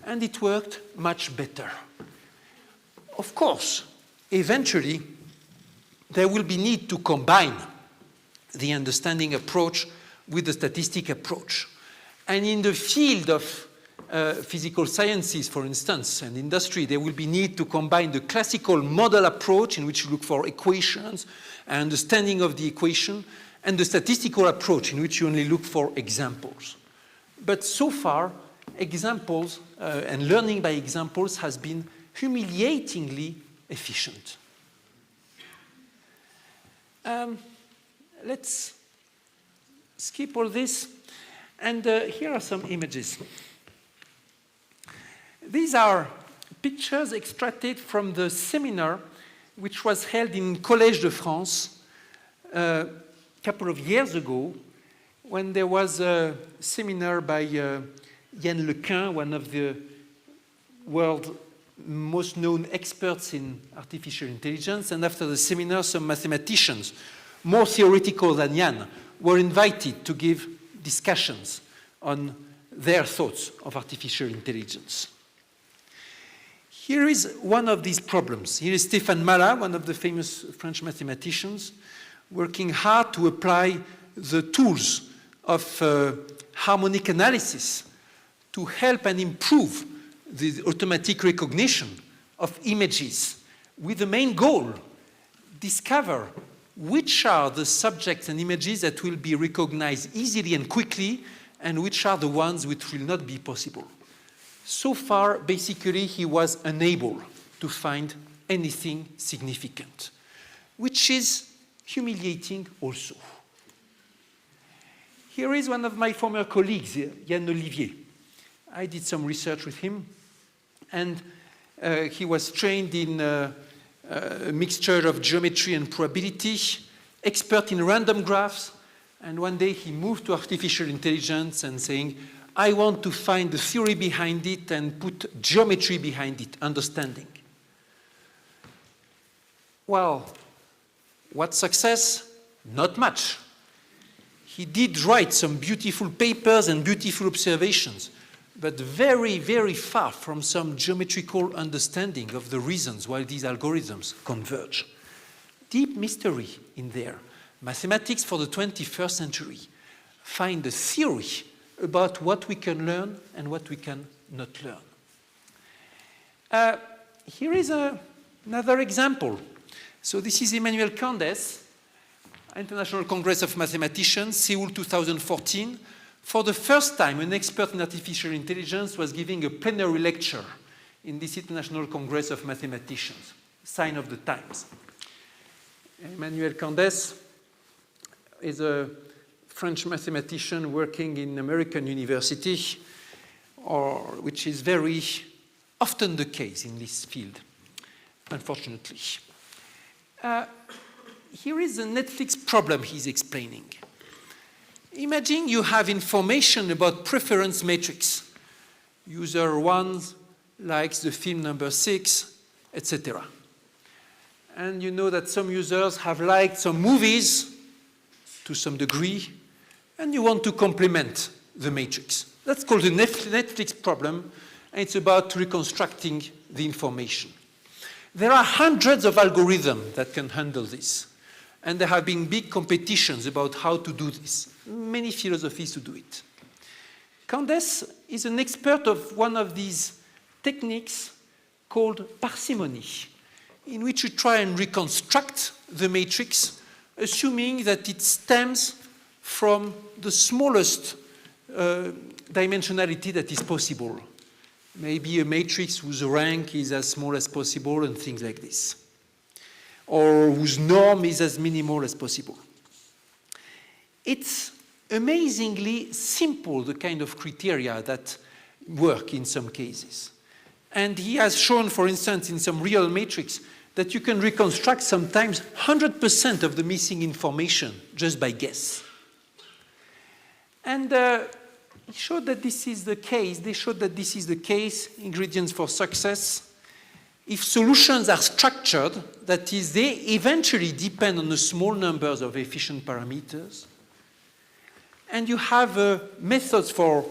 And it worked much better. Of course, eventually, there will be need to combine the understanding approach with the statistic approach. And in the field of physical sciences, for instance, and industry, there will be need to combine the classical model approach in which you look for equations and understanding of the equation, and the statistical approach in which you only look for examples. But so far, examples and learning by examples has been humiliatingly efficient. Let's skip all this. And here are some images. These are pictures extracted from the seminar which was held in Collège de France a couple of years ago, when there was a seminar by Yann Lequin, one of the world's most known experts in artificial intelligence. And after the seminar, some mathematicians, more theoretical than Yann, were invited to give discussions on their thoughts of artificial intelligence. Here is one of these problems. Here is Stéphane Malat, one of the famous French mathematicians, working hard to apply the tools of harmonic analysis to help and improve the automatic recognition of images, with the main goal, discover which are the subjects and images that will be recognized easily and quickly, and which are the ones which will not be possible. So far, basically, he was unable to find anything significant, which is humiliating also. Here is one of my former colleagues, Yann Olivier. I did some research with him, and he was trained in a mixture of geometry and probability, expert in random graphs, and one day he moved to artificial intelligence and saying, I want to find the theory behind it and put geometry behind it, understanding. Well, what success? Not much. He did write some beautiful papers and beautiful observations, but very, very far from some geometrical understanding of the reasons why these algorithms converge. Deep mystery in there. Mathematics for the 21st century. Find a theory about what we can learn and what we can not learn. Here is another example. So this is Emmanuel Candes, International Congress of Mathematicians, Seoul 2014. For the first time, an expert in artificial intelligence was giving a plenary lecture in this International Congress of Mathematicians, sign of the times. Emmanuel Candes is a French mathematician working in American university, which is very often the case in this field, unfortunately. Here is a Netflix problem he's explaining. Imagine you have information about preference matrix. User 1 likes the film number 6, etc. And you know that some users have liked some movies to some degree, and you want to complement the matrix. That's called the Netflix problem, and it's about reconstructing the information. There are hundreds of algorithms that can handle this, and there have been big competitions about how to do this. Many philosophies to do it. Candace is an expert of one of these techniques called parsimony, in which you try and reconstruct the matrix, assuming that it stems from the smallest dimensionality that is possible. Maybe a matrix whose rank is as small as possible and things like this, or whose norm is as minimal as possible. It's amazingly simple, the kind of criteria that work in some cases. And he has shown, for instance, in some real matrix, that you can reconstruct sometimes 100% of the missing information just by guess. And he showed that this is the case. They showed that this is the case, ingredients for success. If solutions are structured, that is, they eventually depend on the small numbers of efficient parameters, and you have methods for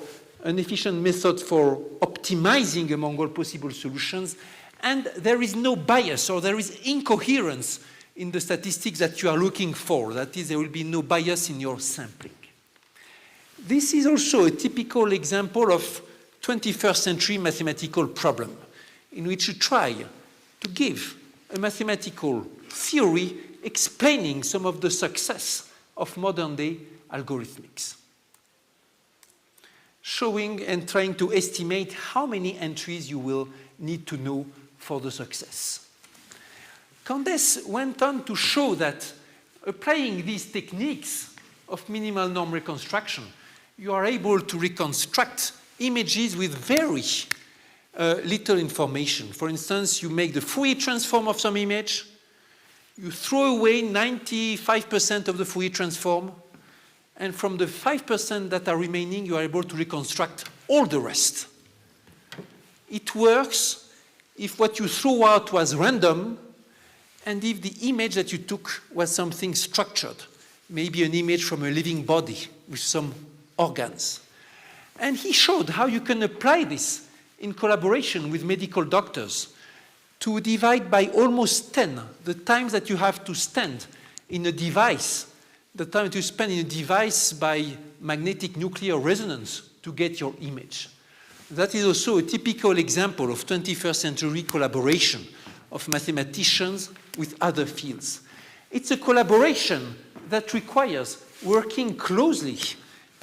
an efficient method for optimizing among all possible solutions, and there is no bias or there is incoherence in the statistics that you are looking for. That is, there will be no bias in your sampling. This is also a typical example of 21st century mathematical problem, in which you try to give a mathematical theory explaining some of the success of modern-day algorithmics, showing and trying to estimate how many entries you will need to know for the success. Candace went on to show that applying these techniques of minimal norm reconstruction, you are able to reconstruct images with very little information. For instance, you make the Fourier transform of some image, you throw away 95% of the Fourier transform, and from the 5% that are remaining, you are able to reconstruct all the rest. It works if what you throw out was random, and if the image that you took was something structured, maybe an image from a living body with some organs. And he showed how you can apply this in collaboration with medical doctors to divide by almost 10 the times that you have to stand in a device, the time that you spend in a device by magnetic nuclear resonance to get your image. That is also a typical example of 21st century collaboration of mathematicians with other fields. It's a collaboration that requires working closely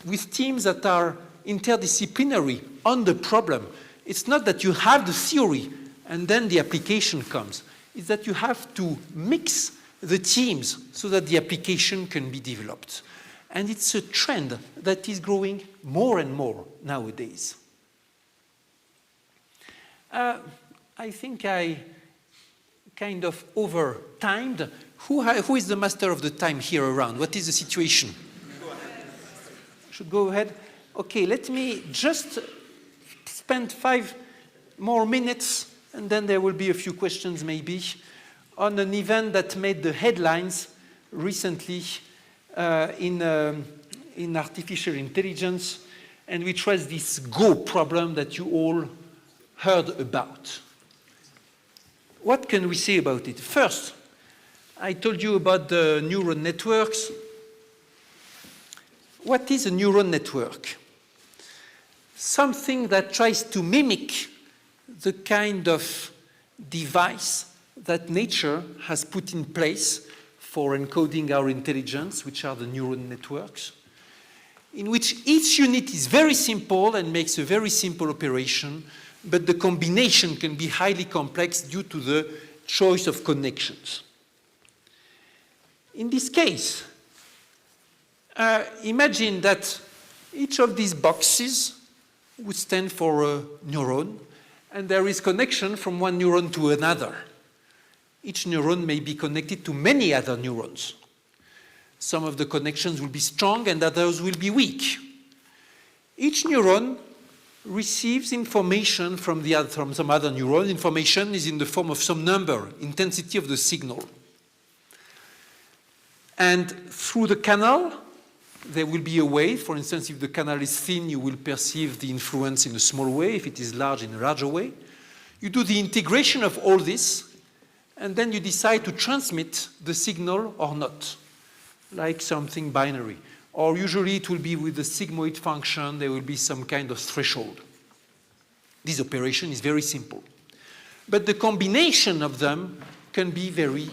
with teams that are interdisciplinary on the problem. It's not that you have the theory and then the application comes. It's that you have to mix the teams so that the application can be developed. And it's a trend that is growing more and more nowadays. I think I kind of over-timed. Who is the master of the time here around? What is the situation? Go ahead. Should go ahead? Okay, let me just spend 5 more minutes, and then there will be a few questions maybe, on an event that made the headlines recently in artificial intelligence, and which was this Go problem that you all heard about. What can we say about it? First, I told you about the neural networks. What is a neural network? Something that tries to mimic the kind of device that nature has put in place for encoding our intelligence, which are the neural networks, in which each unit is very simple and makes a very simple operation, but the combination can be highly complex due to the choice of connections. In this case, imagine that each of these boxes would stand for a neuron, and there is connection from one neuron to another. Each neuron may be connected to many other neurons. Some of the connections will be strong and others will be weak. Each neuron receives information from some other neuron. Information is in the form of some number, intensity of the signal. And through the canal, there will be a wave. For instance, if the canal is thin, you will perceive the influence in a small way. If it is large, in a larger way. You do the integration of all this, and then you decide to transmit the signal or not, like something binary. Or usually it will be with the sigmoid function, there will be some kind of threshold. This operation is very simple. But the combination of them can be very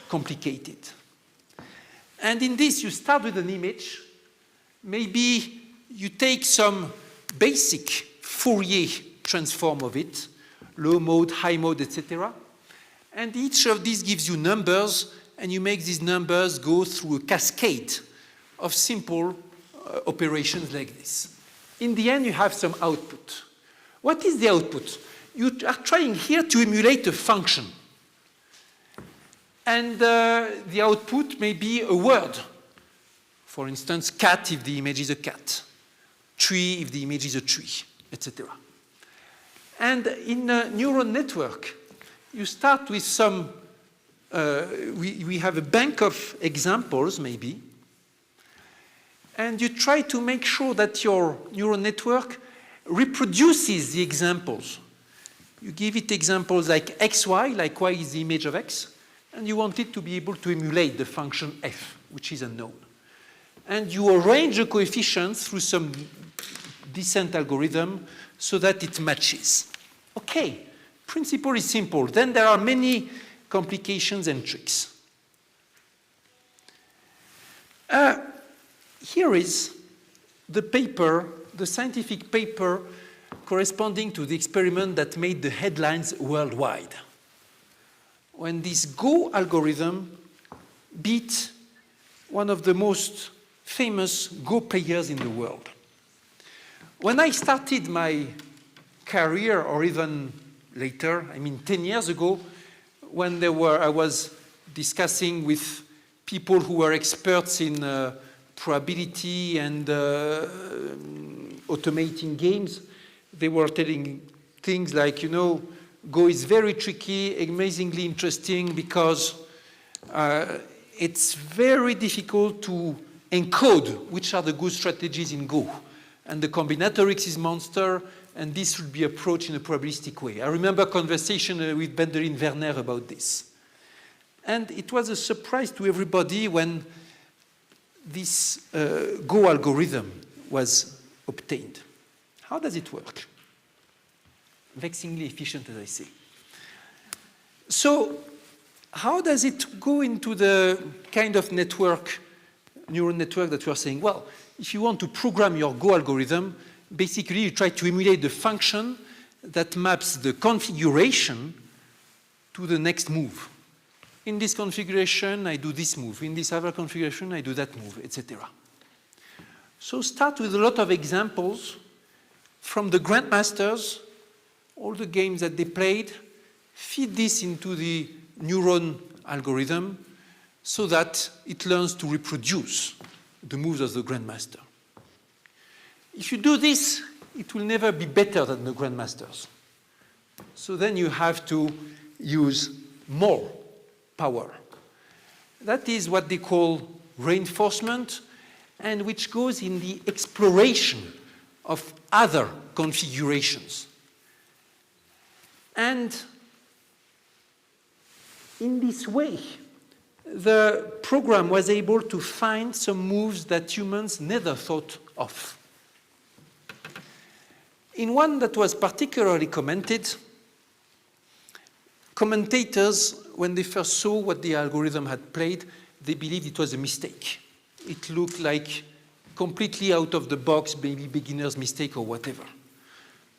complicated. And in this, you start with an image. Maybe you take some basic Fourier transform of it, low mode, high mode, etc. And each of these gives you numbers, and you make these numbers go through a cascade of simple operations like this. In the end, you have some output. What is the output? You are trying here to emulate a function. And the output may be a word. For instance, cat if the image is a cat, tree if the image is a tree, etc. And in a neural network, you start with some, we have a bank of examples, maybe, and you try to make sure that your neural network reproduces the examples. You give it examples like xy, like y is the image of x, and you want it to be able to emulate the function f, which is unknown. And you arrange the coefficients through some descent algorithm so that it matches. Okay, principle is simple. Then there are many complications and tricks. Here is the paper, the scientific paper corresponding to the experiment that made the headlines worldwide. When this Go algorithm beat one of the most famous Go players in the world. When I started my career, or even later, I mean 10 years ago, when I was discussing with people who were experts in probability and automating games, they were telling things like, you know, Go is very tricky, amazingly interesting, because it's very difficult to encode which are the good strategies in Go. And the combinatorics is monster, and this should be approached in a probabilistic way. I remember a conversation with Benderin Werner about this. And it was a surprise to everybody when this Go algorithm was obtained. How does it work? Vexingly efficient, as I say. So, how does it go into the kind of network, neural network that we are saying? Well, if you want to program your Go algorithm, basically you try to emulate the function that maps the configuration to the next move. In this configuration, I do this move. In this other configuration, I do that move, etc. So start with a lot of examples from the grandmasters, all the games that they played, feed this into the neuron algorithm so that it learns to reproduce the moves of the grandmaster. If you do this, it will never be better than the grandmasters. So then you have to use more power. That is what they call reinforcement, and which goes in the exploration of other configurations. And in this way, the program was able to find some moves that humans never thought of. In one that was particularly commented, commentators, when they first saw what the algorithm had played, they believed it was a mistake. It looked like completely out of the box, maybe beginner's mistake or whatever.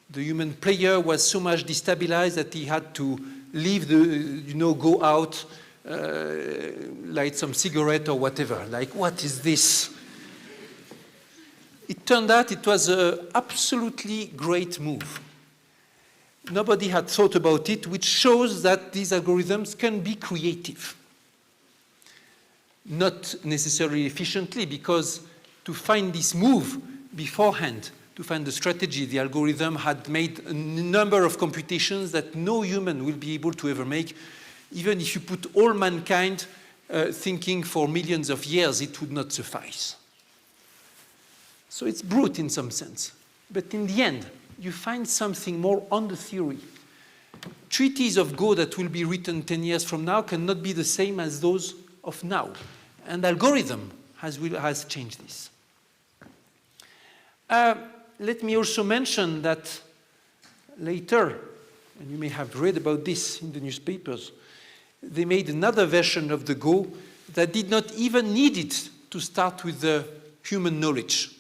The human player was so much destabilized that he had to leave go out, light some cigarette or whatever. Like, what is this? It turned out it was an absolutely great move. Nobody had thought about it, which shows that these algorithms can be creative. not necessarily efficiently, because to find this move beforehand, to find the strategy, the algorithm had made a number of computations that no human will be able to ever make. Even if you put all mankind thinking for millions of years, it would not suffice. So it's brute in some sense. But in the end, you find something more on the theory. Treaties of Go that will be written 10 years from now cannot be the same as those of now. And algorithm has changed this. Let me also mention that later, and you may have read about this in the newspapers, they made another version of the Go that did not even need it to start with the human knowledge.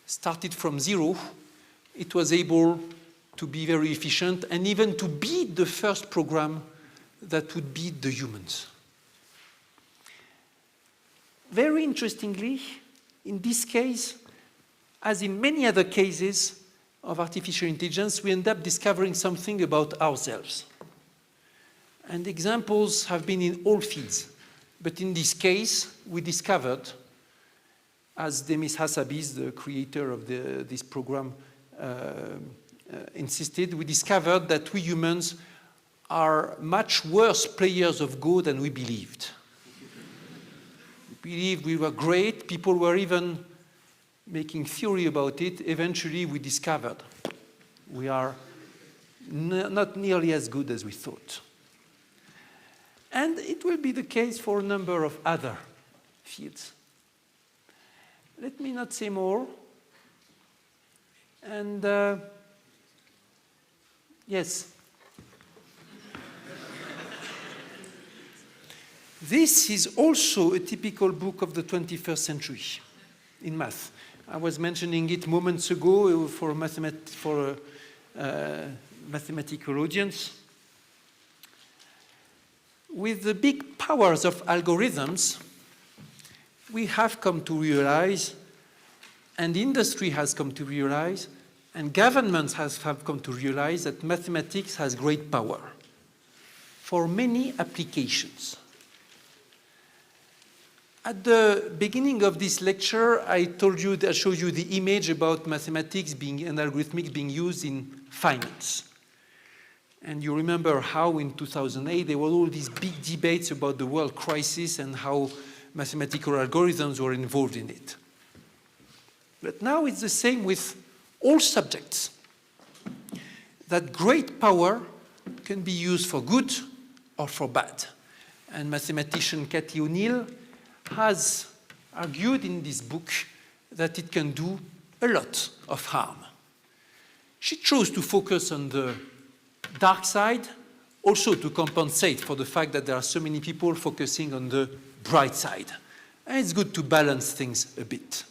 Started from zero. It was able to be very efficient and even to beat the first program that would beat the humans. Very interestingly, in this case, as in many other cases of artificial intelligence, we end up discovering something about ourselves. And examples have been in all fields. But in this case, we discovered, as Demis Hassabis, the creator of this program, insisted, we discovered that we humans are much worse players of Go than we believed. We believed we were great. People were even making theory about it. Eventually, we discovered we are not nearly as good as we thought. And it will be the case for a number of other fields. Let me not say more. And yes. This is also a typical book of the 21st century in math. I was mentioning it moments ago for a mathematical audience. With the big powers of algorithms, we have come to realize, and industry has come to realize, and governments have come to realize that mathematics has great power for many applications. At the beginning of this lecture, I showed you the image about mathematics and algorithmics being used in finance. And you remember how in 2008 there were all these big debates about the world crisis and how mathematical algorithms were involved in it. But now it's the same with all subjects. That great power can be used for good or for bad. And mathematician Cathy O'Neill has argued in this book that it can do a lot of harm. She chose to focus on the dark side, also to compensate for the fact that there are so many people focusing on the bright side. And it's good to balance things a bit.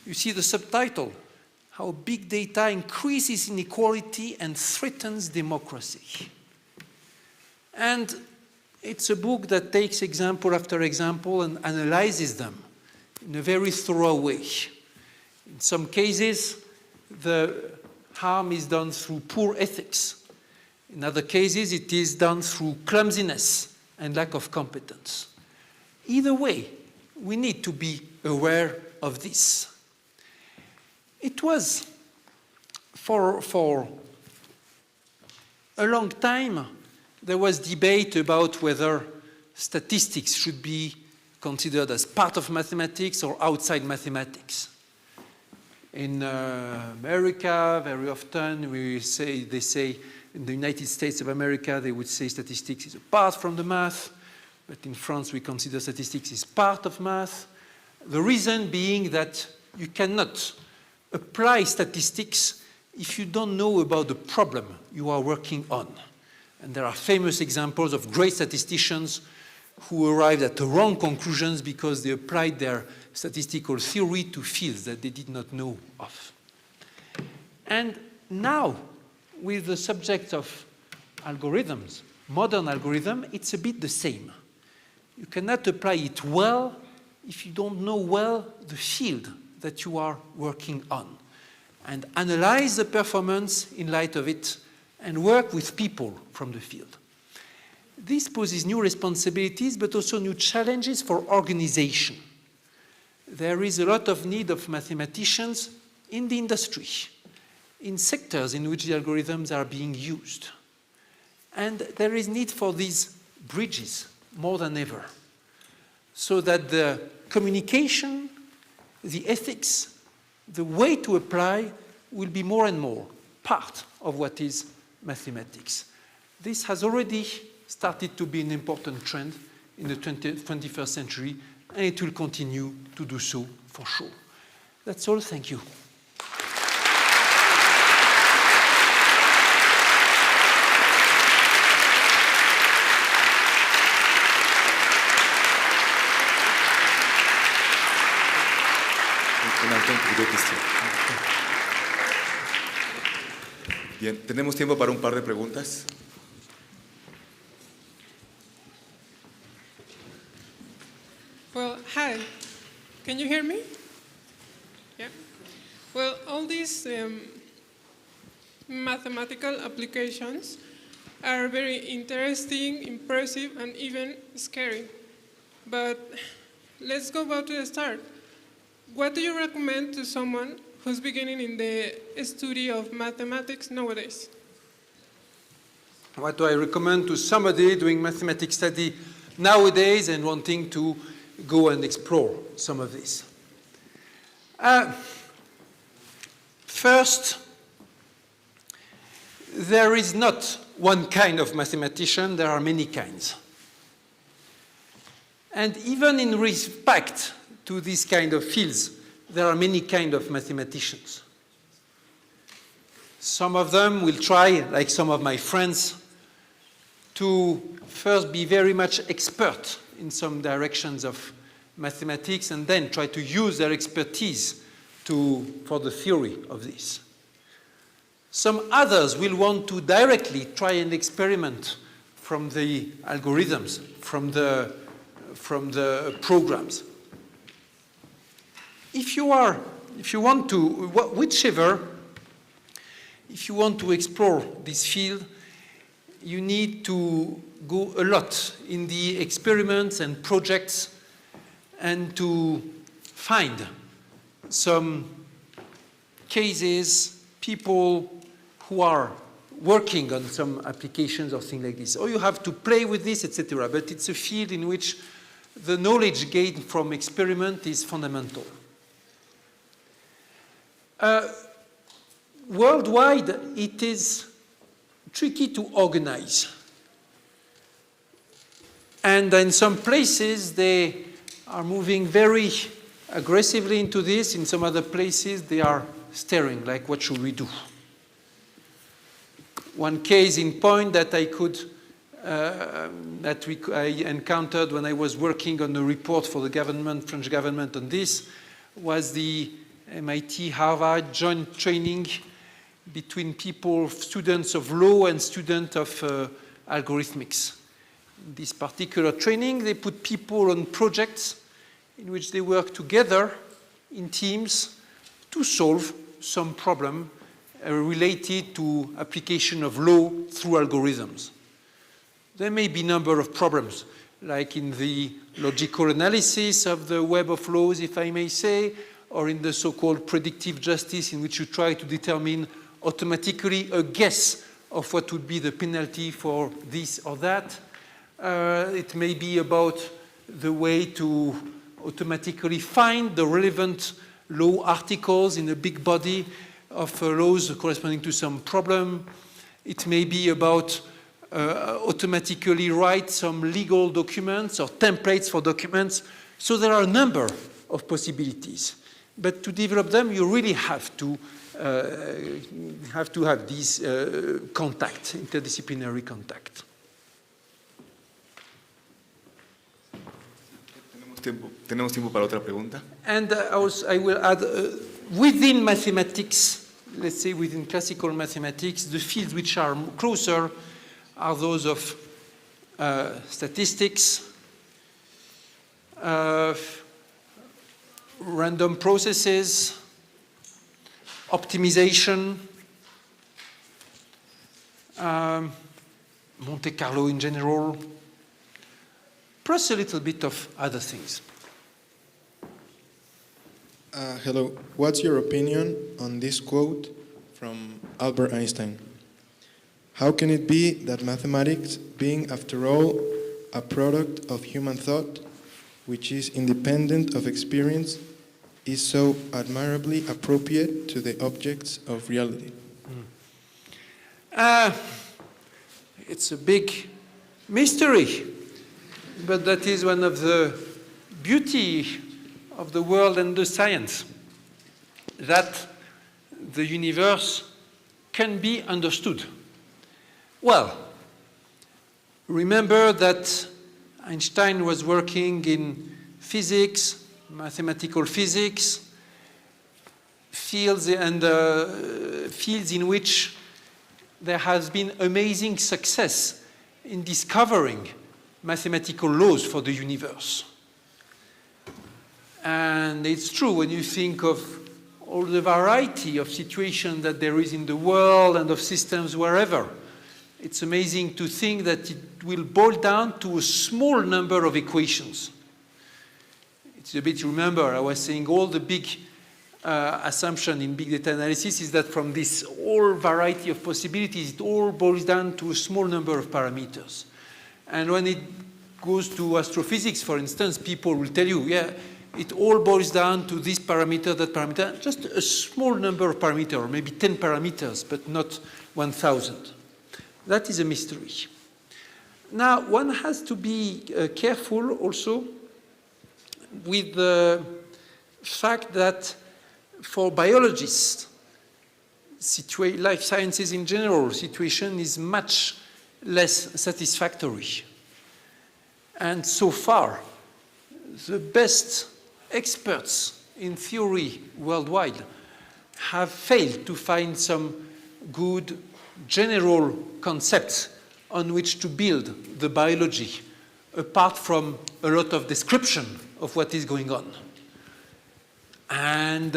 You see the subtitle, How Big Data Increases Inequality and Threatens Democracy. And it's a book that takes example after example and analyzes them in a very thorough way. In some cases, the harm is done through poor ethics. In other cases, it is done through clumsiness and lack of competence. Either way, we need to be aware of this. It was, for a long time, there was debate about whether statistics should be considered as part of mathematics or outside mathematics. In America, very often, they say, in the United States of America, they would say statistics is apart from the math, but in France, we consider statistics is part of math. The reason being that you cannot apply statistics if you don't know about the problem you are working on. And there are famous examples of great statisticians who arrived at the wrong conclusions because they applied their statistical theory to fields that they did not know of. And now, with the subject of algorithms, modern algorithm, it's a bit the same. You cannot apply it well if you don't know well the field that you are working on, and analyze the performance in light of it and work with people from the field. this poses new responsibilities, but also new challenges for organization. There is a lot of need of mathematicians in the industry, in sectors in which the algorithms are being used. And there is need for these bridges more than ever, so that the communication, the ethics, the way to apply will be more and more part of what is mathematics. This has already started to be an important trend in the 21st century, and it will continue to do so for sure. That's all. Thank you. Bien, tenemos tiempo para un par de preguntas. Well, hi. Can you hear me? Yeah. Well, all these mathematical applications are very interesting, impressive, and even scary. But let's go back to the start. What do you recommend to someone who's beginning in the study of mathematics nowadays? What do I recommend to somebody doing mathematics study nowadays and wanting to go and explore some of this? First, there is not one kind of mathematician, there are many kinds. And even in respect to these kind of fields, there are many kinds of mathematicians. Some of them will try, like some of my friends, to first be very much expert in some directions of mathematics and then try to use their expertise for the theory of this. Some others will want to directly try and experiment from the algorithms, from the programs. If you want to explore this field, you need to go a lot in the experiments and projects and to find some cases, people who are working on some applications or things like this. Or you have to play with this, etc. But it's a field in which the knowledge gained from experiment is fundamental. Worldwide, it is tricky to organize. And in some places, they are moving very aggressively into this. In some other places, they are staring, like, what should we do? One case in point that I encountered when I was working on a report for the French government on this was the MIT Harvard joint training between students of law and students of algorithmics. In this particular training, they put people on projects in which they work together in teams to solve some problem related to application of law through algorithms. There may be a number of problems, like in the logical analysis of the web of laws, if I may say, or in the so-called predictive justice, in which you try to determine automatically a guess of what would be the penalty for this or that. It may be about the way to automatically find the relevant law articles in a big body of laws corresponding to some problem. It may be about automatically write some legal documents or templates for documents. So there are a number of possibilities. But to develop them, you really have to have this contact, interdisciplinary contact. Tenemos tiempo para otra pregunta. And I will add, within mathematics, let's say within classical mathematics, the fields which are closer are those of statistics, random processes, optimization, Monte Carlo in general, plus a little bit of other things. Hello. What's your opinion on this quote from Albert Einstein? How can it be that mathematics, being after all a product of human thought, which is independent of experience, is so admirably appropriate to the objects of reality? It's a big mystery, but that is one of the beauty of the world and the science, that the universe can be understood. Well, remember that Einstein was working in physics, mathematical physics, fields in which there has been amazing success in discovering mathematical laws for the universe. And it's true when you think of all the variety of situations that there is in the world and of systems wherever. It's amazing to think that it will boil down to a small number of equations. It's a bit, remember, I was saying all the big assumption in big data analysis is that from this whole variety of possibilities, it all boils down to a small number of parameters. And when it goes to astrophysics, for instance, people will tell you, yeah, it all boils down to this parameter, that parameter, just a small number of parameters, or maybe 10 parameters, but not 1,000. That is a mystery. Now, one has to be careful also with the fact that for biologists, life sciences in general, situation is much less satisfactory. And so far, the best experts in theory worldwide have failed to find some good general concepts on which to build the biology, apart from a lot of description of what is going on. And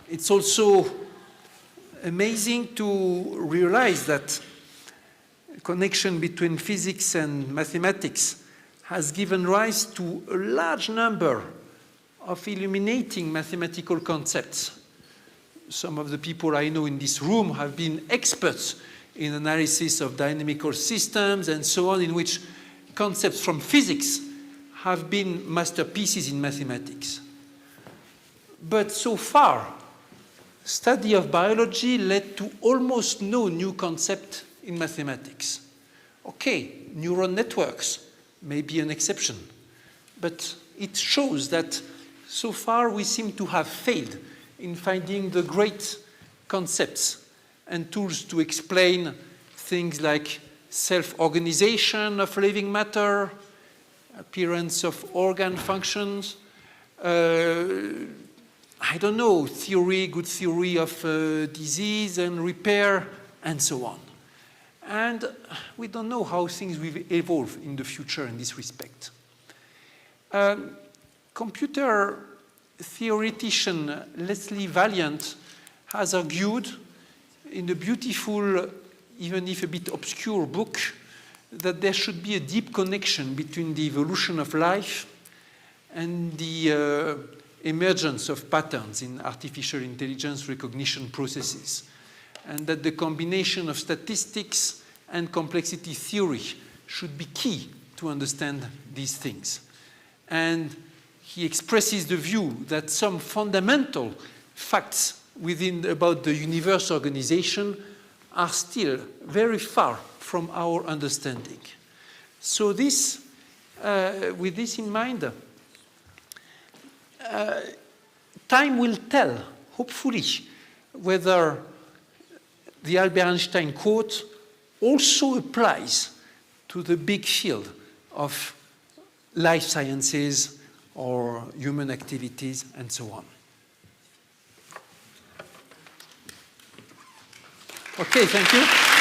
it's also amazing to realize that the connection between physics and mathematics has given rise to a large number of illuminating mathematical concepts. Some of the people I know in this room have been experts in analysis of dynamical systems and so on, in which concepts from physics have been masterpieces in mathematics. But so far, study of biology led to almost no new concept in mathematics. Okay, neural networks may be an exception, but it shows that so far we seem to have failed in finding the great concepts and tools to explain things like self-organization of living matter, appearance of organ functions, I don't know, good theory of disease and repair, and so on. And we don't know how things will evolve in the future in this respect. Computer theoretician Leslie Valiant has argued in a beautiful, even if a bit obscure book, that there should be a deep connection between the evolution of life and the emergence of patterns in artificial intelligence recognition processes, and that the combination of statistics and complexity theory should be key to understand these things. And he expresses the view that some fundamental facts about the universe organization are still very far from our understanding. So this, with this in mind, time will tell, hopefully, whether the Albert Einstein quote also applies to the big field of life sciences or human activities and so on. Okay, thank you.